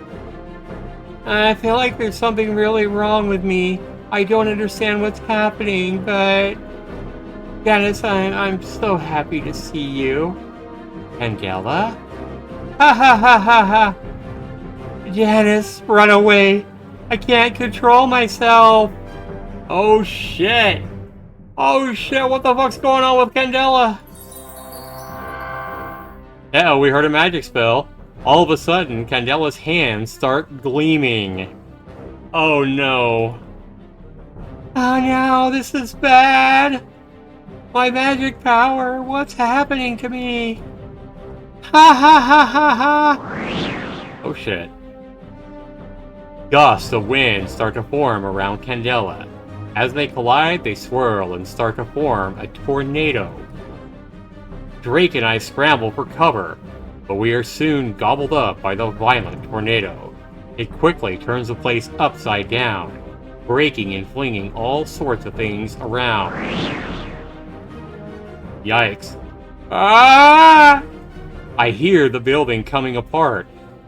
A: I feel like there's something really wrong with me. I don't understand what's happening, but... Janice, I'm so happy to see you. Candela? Ha ha ha ha ha! Janice, run away! I can't control myself! Oh shit! Oh shit, what the fuck's going on with Candela? Yeah, we heard a magic spell. All of a sudden, Candela's hands start gleaming. Oh no. Oh no, this is bad! My magic power, what's happening to me? Ha ha ha ha ha! Oh shit. Gusts of wind start to form around Candela. As they collide, they swirl and start to form a tornado. Drake and I scramble for cover, but we are soon gobbled up by the violent tornado. It quickly turns the place upside down, breaking and flinging all sorts of things around. Yikes. Ah! I hear the building coming apart.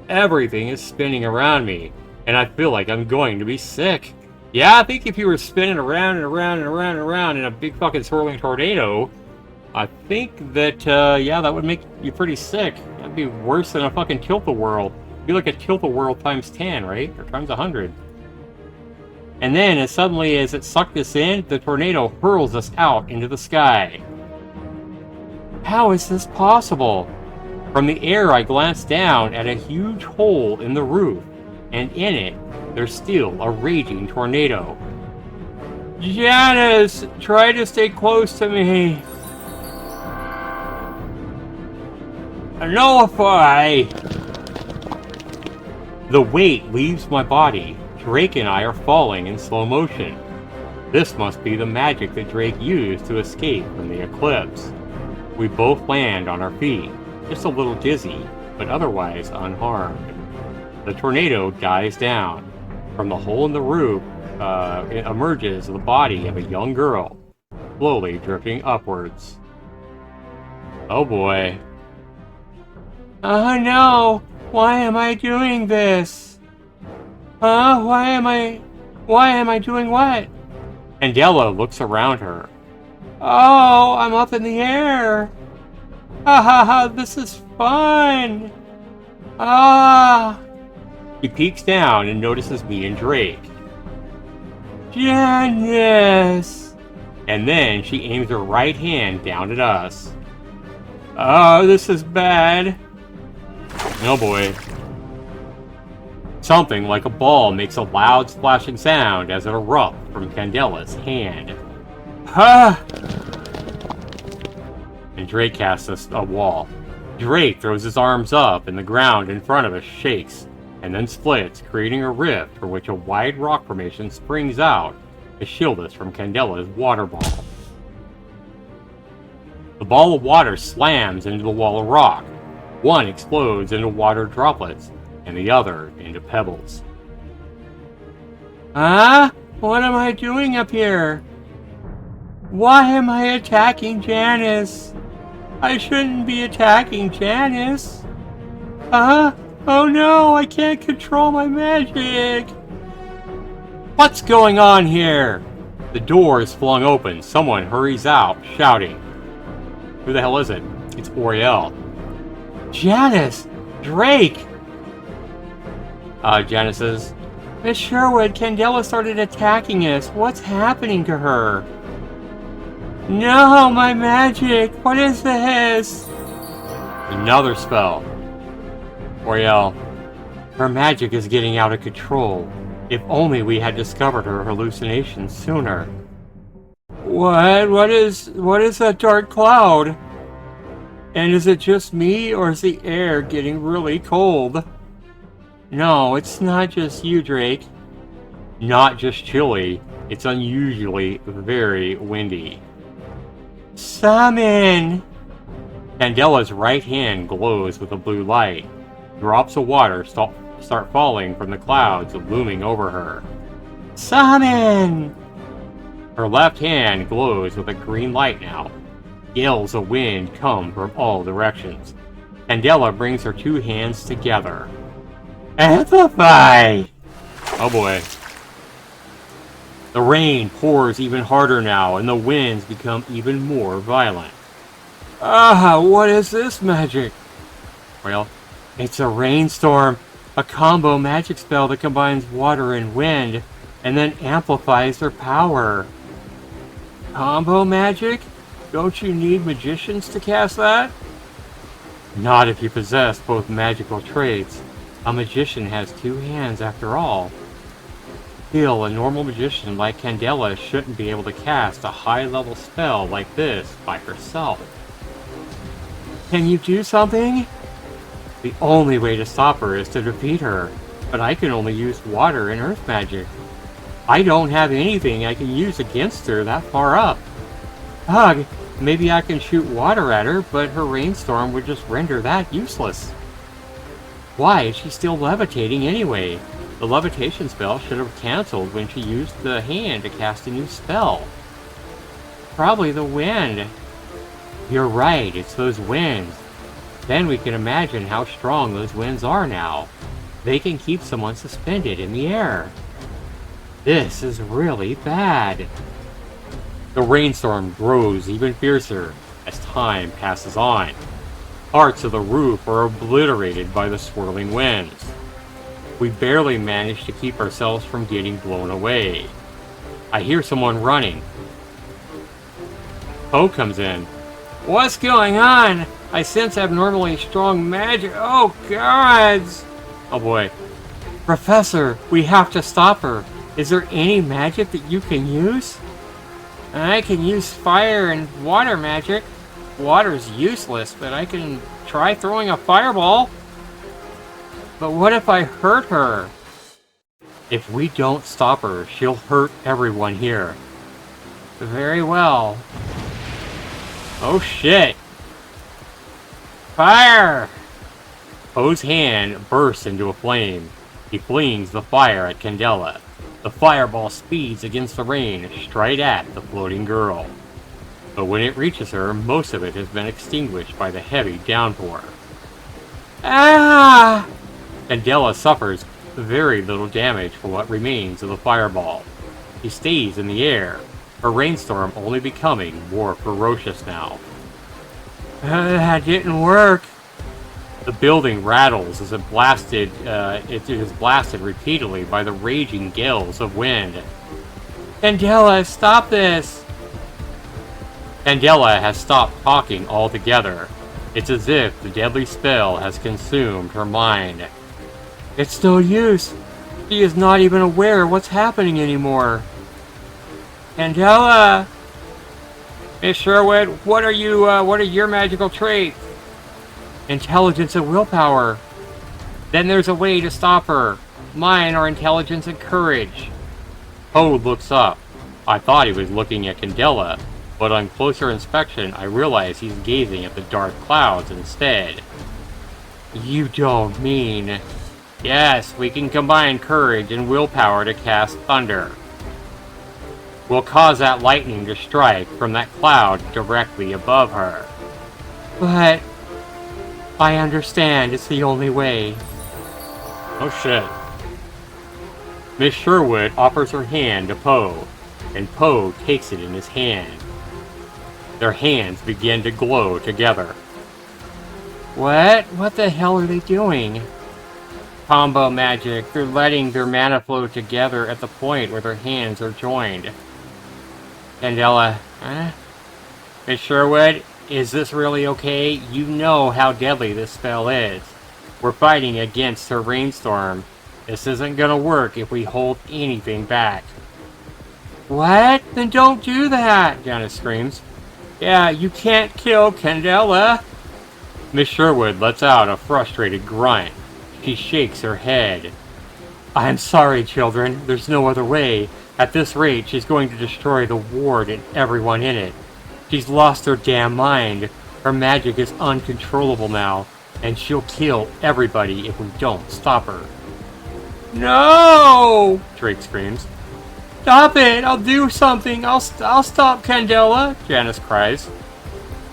A: Everything is spinning around me, and I feel like I'm going to be sick. Yeah, I think if you were spinning around and around and around and around in a big fucking swirling tornado, I think that, yeah, that would make you pretty sick. That'd be worse than a fucking tilt-a-whirl. It'd be like a tilt-a-whirl times 10, right? Or times 100. And then, as suddenly as it sucked us in, the tornado hurls us out into the sky. How is this possible? From the air, I glance down at a huge hole in the roof, and in it, there's still a raging tornado. Janice, try to stay close to me. Nullify! The weight leaves my body. Drake and I are falling in slow motion. This must be the magic that Drake used to escape from the eclipse. We both land on our feet, just a little dizzy, but otherwise unharmed. The tornado dies down. From the hole in the roof, it emerges the body of a young girl, slowly drifting upwards. Oh boy. Oh no! Why am I doing this? Why am I doing what? Candela looks around her. Oh, I'm up in the air! Ha ha ha, this is fun! Ah! She peeks down and notices me and Drake. Janice! And then she aims her right hand down at us. Oh, this is bad. Oh boy. Something like a ball makes a loud splashing sound as it erupts from Candela's hand. Ha! And Drake casts us a wall. Drake throws his arms up and the ground in front of us shakes, and then splits, creating a rift for which a wide rock formation springs out to shield us from Candela's water ball. The ball of water slams into the wall of rock. One explodes into water droplets, and the other into pebbles. Huh?
B: What am I doing up here? Why am I attacking Janice? I shouldn't be attacking Janice. Huh? Oh no, I can't control my magic. What's going on here? The door is flung open. Someone hurries out, shouting. Who the hell is it? It's Oriel. Janice! Drake! Janice says, Miss Sherwood, Candela started attacking us. What's happening to her? No, my magic! What is this? Another spell. Oriel, her magic is getting out of control. If only we had discovered her hallucinations sooner. What is that dark cloud? And is it just me, or is the air getting really cold? No, it's not just you, Drake. Not just chilly, it's unusually very windy. Summon! Candela's right hand glows with a blue light. Drops of water start falling from the clouds looming over her. Summon! Her left hand glows with a green light now. Gales of wind come from all directions. Candela brings her two hands together. Amplify! Oh boy. The rain pours even harder now, and the winds become even more violent. What is this magic? Well, it's a rainstorm, a combo magic spell that combines water and wind, and then amplifies their power. Combo magic? Don't you need magicians to cast that? Not if you possess both magical traits. A magician has two hands after all. Still, a normal magician like Candela shouldn't be able to cast a high-level spell like this by herself. Can you do something? The only way to stop her is to defeat her, but I can only use water and earth magic. I don't have anything I can use against her that far up. Ugh, maybe I can shoot water at her, but her rainstorm would just render that useless. Why is she still levitating anyway? The levitation spell should have canceled when she used the hand to cast a new spell. Probably the wind. You're right, it's those winds. Then we can imagine how strong those winds are now. They can keep someone suspended in the air. This is really bad. The rainstorm grows even fiercer as time passes on. Parts of the roof are obliterated by the swirling winds. We barely manage to keep ourselves from getting blown away. I hear someone running. Poe comes in. What's going on? I sense abnormally strong magic. Oh, gods! Oh boy. Professor, we have to stop her. Is there any magic that you can use? I can use fire and water magic. Water's useless, but I can try throwing a fireball. But what if I hurt her? If we don't stop her, she'll hurt everyone here. Very well. Oh shit! Fire! Poe's hand bursts into a flame. He flings the fire at Candela. The fireball speeds against the rain, straight at the floating girl. But when it reaches her, most of it has been extinguished by the heavy downpour. Ah! Candela suffers very little damage for what remains of the fireball. She stays in the air, her rainstorm only becoming more ferocious now. That didn't work. The building rattles as it is blasted repeatedly by the raging gales of wind. Candela, stop this! Candela has stopped talking altogether. It's as if the deadly spell has consumed her mind. It's no use. She is not even aware of what's happening anymore. Candela! Miss Sherwood, what are your magical traits? Intelligence and willpower. Then there's a way to stop her. Mine are intelligence and courage. Poe looks up. I thought he was looking at Candela, but on closer inspection I realize he's gazing at the dark clouds instead. You don't mean... Yes, we can combine courage and willpower to cast thunder. will cause that lightning to strike from that cloud directly above her. But I understand it's the only way.
A: Oh shit.
B: Miss Sherwood offers her hand to Poe, and Poe takes it in his hand. Their hands begin to glow together. What? What the hell are they doing? Combo magic. They're letting their mana flow together at the point where their hands are joined. Candela, huh? Miss Sherwood, is this really okay? You know how deadly this spell is. We're fighting against her rainstorm. This isn't gonna work if we hold anything back. What? Then don't do that, Janice screams. Yeah, you can't kill Candela. Miss Sherwood lets out a frustrated grunt. She shakes her head. I'm sorry, children. There's no other way. At this rate, she's going to destroy the ward and everyone in it. She's lost her damn mind. Her magic is uncontrollable now, and she'll kill everybody if we don't stop her. No! Drake screams. Stop it! I'll do something! I'll stop Candela! Janice cries.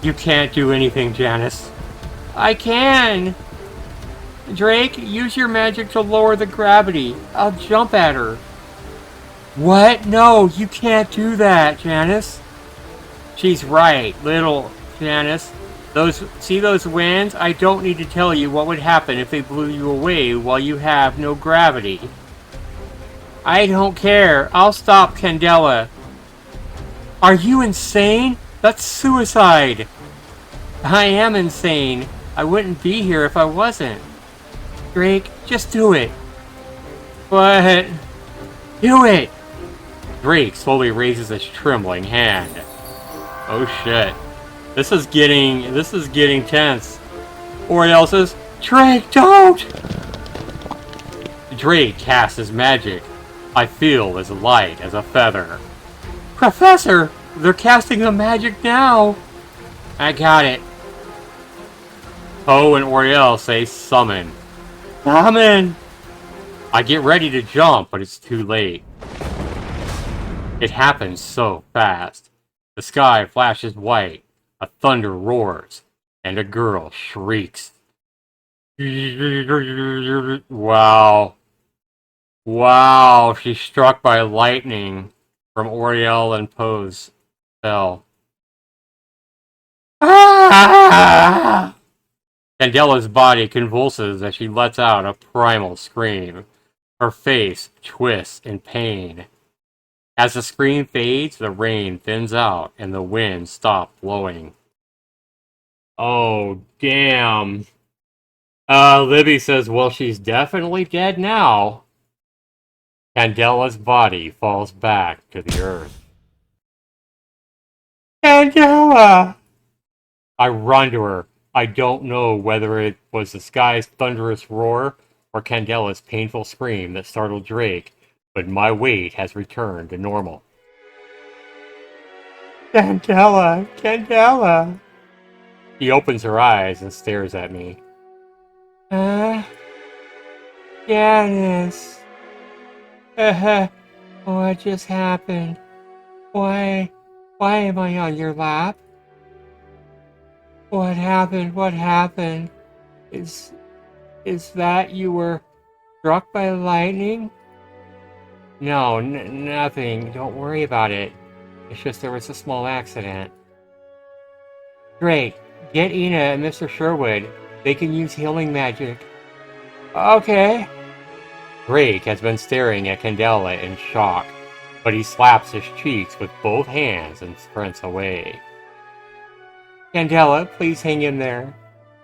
B: You can't do anything, Janice. I can! Drake, use your magic to lower the gravity. I'll jump at her. What? No, you can't do that, Janice. She's right, little Janice. See those winds? I don't need to tell you what would happen if they blew you away while you have no gravity. I don't care. I'll stop Candela. Are you insane? That's suicide. I am insane. I wouldn't be here if I wasn't. Drake, just do it. But... do it! Drake slowly raises his trembling hand. Oh shit. This is getting tense. Oriel says, Drake, don't! Drake casts his magic. I feel as light as a feather. Professor! They're casting the magic now! I got it. Poe and Oriel say summon. Summon! I get ready to jump, but it's too late. It happens so fast. The sky flashes white, a thunder roars, and a girl shrieks. Wow. Wow, she's struck by lightning from Oriel and Poe's spell. Ah! Candela's body convulses as she lets out a primal scream. Her face twists in pain. As the scream fades, the rain thins out and the wind stops blowing. Oh, damn. Libby says, well, she's definitely dead now. Candela's body falls back to the earth. Candela! I run to her. I don't know whether it was the sky's thunderous roar or Candela's painful scream that startled Drake, but my weight has returned to normal. Candela! Candela! She opens her eyes and stares at me. Janice. What just happened? Why am I on your lap? What happened? What happened? Is that you were struck by lightning? No, nothing. Don't worry about it. It's just there was a small accident. Great. Get Ina and Mr. Sherwood. They can use healing magic. Okay. Drake has been staring at Candela in shock, but he slaps his cheeks with both hands and sprints away. Candela, please hang in there.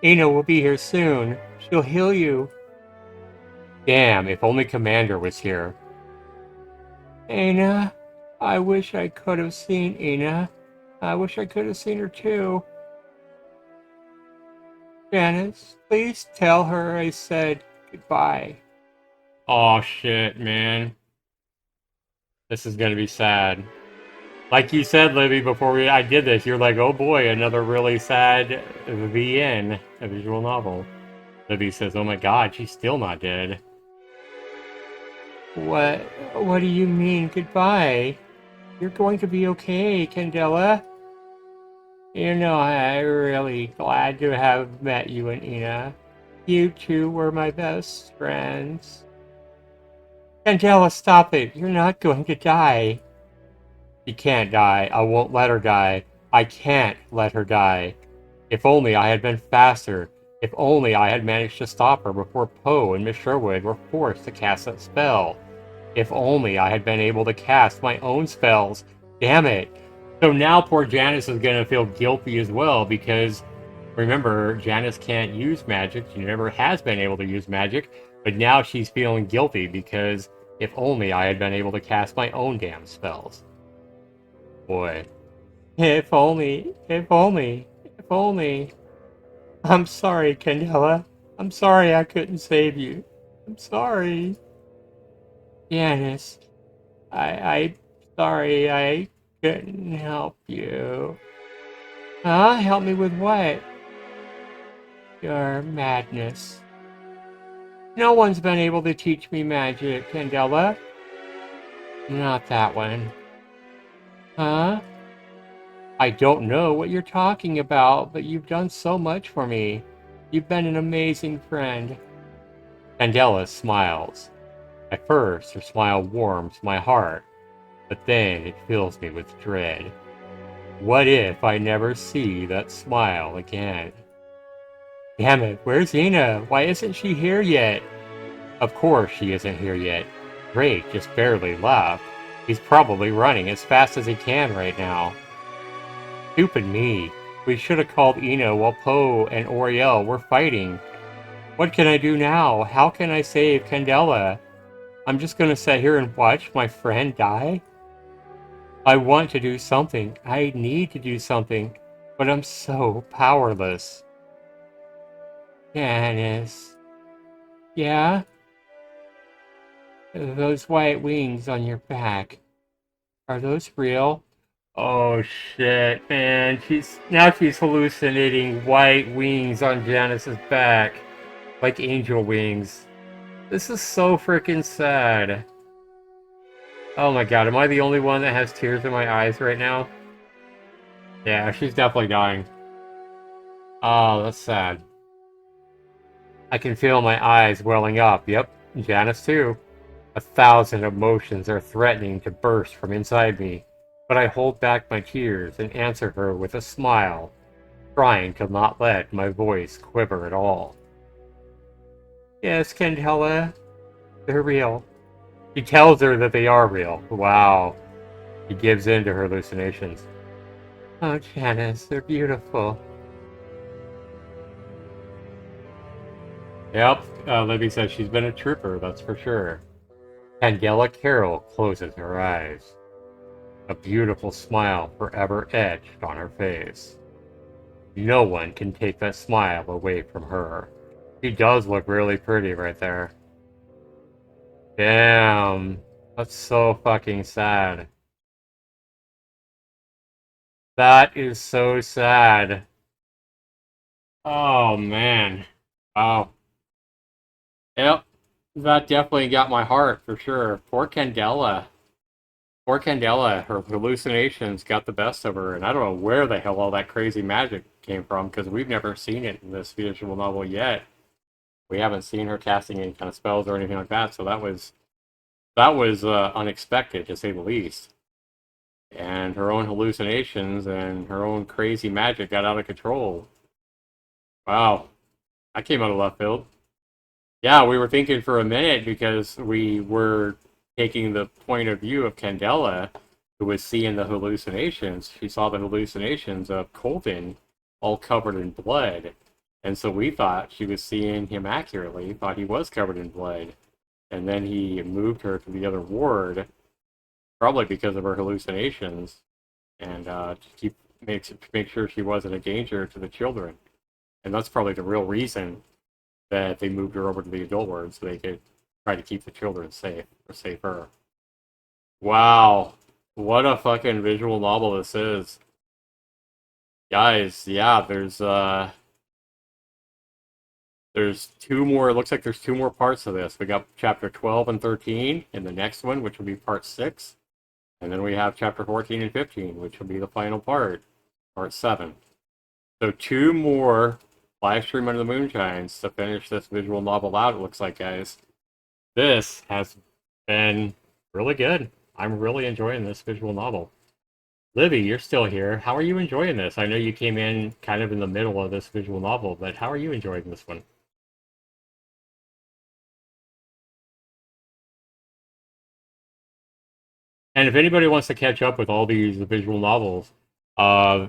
B: Ina will be here soon. She'll heal you. Damn, if only Commander was here. Ina, I wish I could have seen Ina. I wish I could have seen her too. Janice, please tell her I said goodbye. Oh shit, man. This is gonna be sad. Like you said, Libby, before I did this, you're like, oh boy, another really sad VN, a visual novel. Libby says, oh my god, she's still not dead. What do you mean, goodbye? You're going to be okay, Candela. You know, I'm really glad to have met you and Ina. You two were my best friends. Candela, stop it. You're not going to die. She can't die. I won't let her die. I can't let her die. If only I had been faster. If only I had managed to stop her before Poe and Miss Sherwood were forced to cast that spell. If only I had been able to cast my own spells. Damn it. So now poor Janice is going to feel guilty as well because remember, Janice can't use magic. She never has been able to use magic, but now she's feeling guilty because if only I had been able to cast my own damn spells. Boy. If only, if only, if only. I'm sorry, Candela. I'm sorry I couldn't save you. I'm sorry. Janice, I'm sorry I couldn't help you. Huh? Help me with what? Your madness. No one's been able to teach me magic, Candela. Not that one. Huh? I don't know what you're talking about, but you've done so much for me. You've been an amazing friend. Candela smiles. At first, her smile warms my heart, but then it fills me with dread. What if I never see that smile again? Damn it, where's Ina? Why isn't she here yet? Of course she isn't here yet. Drake just barely left. He's probably running as fast as he can right now. Stupid me. We should have called Ina while Poe and Oriel were fighting. What can I do now? How can I save Candela? I'm just gonna sit here and watch my friend die? I want to do something. I need to do something. But I'm so powerless. Janice. Yeah? Those white wings on your back. Are those real? Oh shit, man. She's hallucinating white wings on Janice's back. Like angel wings. This is so freaking sad. Oh my god, am I the only one that has tears in my eyes right now? Yeah, she's definitely dying. Oh, that's sad. I can feel my eyes welling up. Yep, Janice too. 1,000 emotions are threatening to burst from inside me, but I hold back my tears and answer her with a smile, trying to not let my voice quiver at all. Yes, Candela, they're real. He tells her that they are real. Wow. He gives in to her hallucinations. Oh, Janice, they're beautiful. Yep, Libby says she's been a trooper, that's for sure. Candela Carroll closes her eyes. A beautiful smile forever etched on her face. No one can take that smile away from her. She does look really pretty right there. Damn. That's so fucking sad. That is so sad. Oh, man. Wow. Yep. That definitely got my heart for sure. Poor Candela. Poor Candela. Her hallucinations got the best of her, and I don't know where the hell all that crazy magic came from because we've never seen it in this visual novel yet. We haven't seen her casting any kind of spells or anything like that, so that was unexpected to say the least. And her own hallucinations and her own crazy magic got out of control. Wow, that came out of left field. Yeah, we were thinking for a minute because we were taking the point of view of Candela, who was seeing the hallucinations. She saw the hallucinations of Colton all covered in blood. And so we thought she was seeing him accurately, thought he was covered in blood. And then he moved her to the other ward, probably because of her hallucinations, and to make sure she wasn't a danger to the children. And that's probably the real reason that they moved her over to the adult ward so they could try to keep the children safe or save her. Wow, what a fucking visual novel this is, guys. Yeah, there's two more. It looks like there's two more parts of this. We got chapter 12 and 13 in the next one, which will be part 6.
A: And then we have chapter 14 and 15, which will be the final part 7. So 2 more live stream under the Moonshines to finish this visual novel out, it looks like, guys. This has been really good. I'm really enjoying this visual novel. Livy, you're still here. How are you enjoying this? I know you came in kind of in the middle of this visual novel, but how are you enjoying this one? And if anybody wants to catch up with all these visual novels, uh,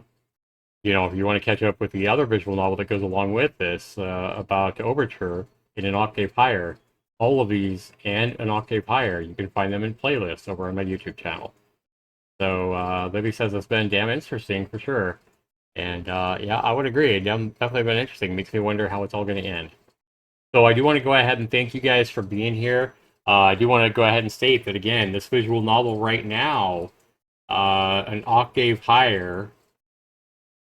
A: if you want to catch up with the other visual novel that goes along with this, about Overture in an octave higher, all of these and an octave higher, you can find them in playlists over on my YouTube channel. So Libby says it's been damn interesting for sure. And yeah, I would agree. It's definitely been interesting. Makes me wonder how it's all going to end. So I do want to go ahead and thank you guys for being here. I do want to go ahead and state that, again, this visual novel right now, an octave higher,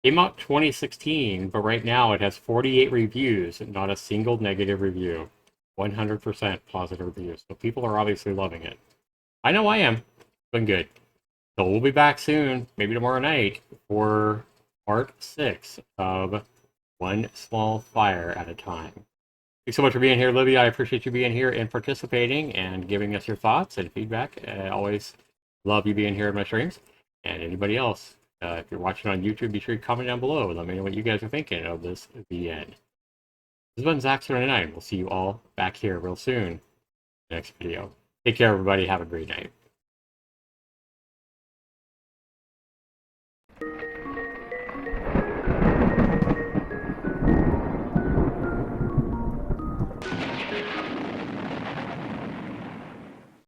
A: came out 2016, but right now it has 48 reviews, not a single negative review. 100% positive reviews. So people are obviously loving it. I know I am. It's been good. So we'll be back soon, maybe tomorrow night, for part 6 of One Small Fire at a Time. Thanks so much for being here, Libby. I appreciate you being here and participating and giving us your thoughts and feedback. I always love you being here in my streams. And anybody else, if you're watching on YouTube, be sure to comment down below. Let me know what you guys are thinking of this at the end. This has been Zax29. We'll see you all back here real soon. Next video. Take care, everybody. Have a great night.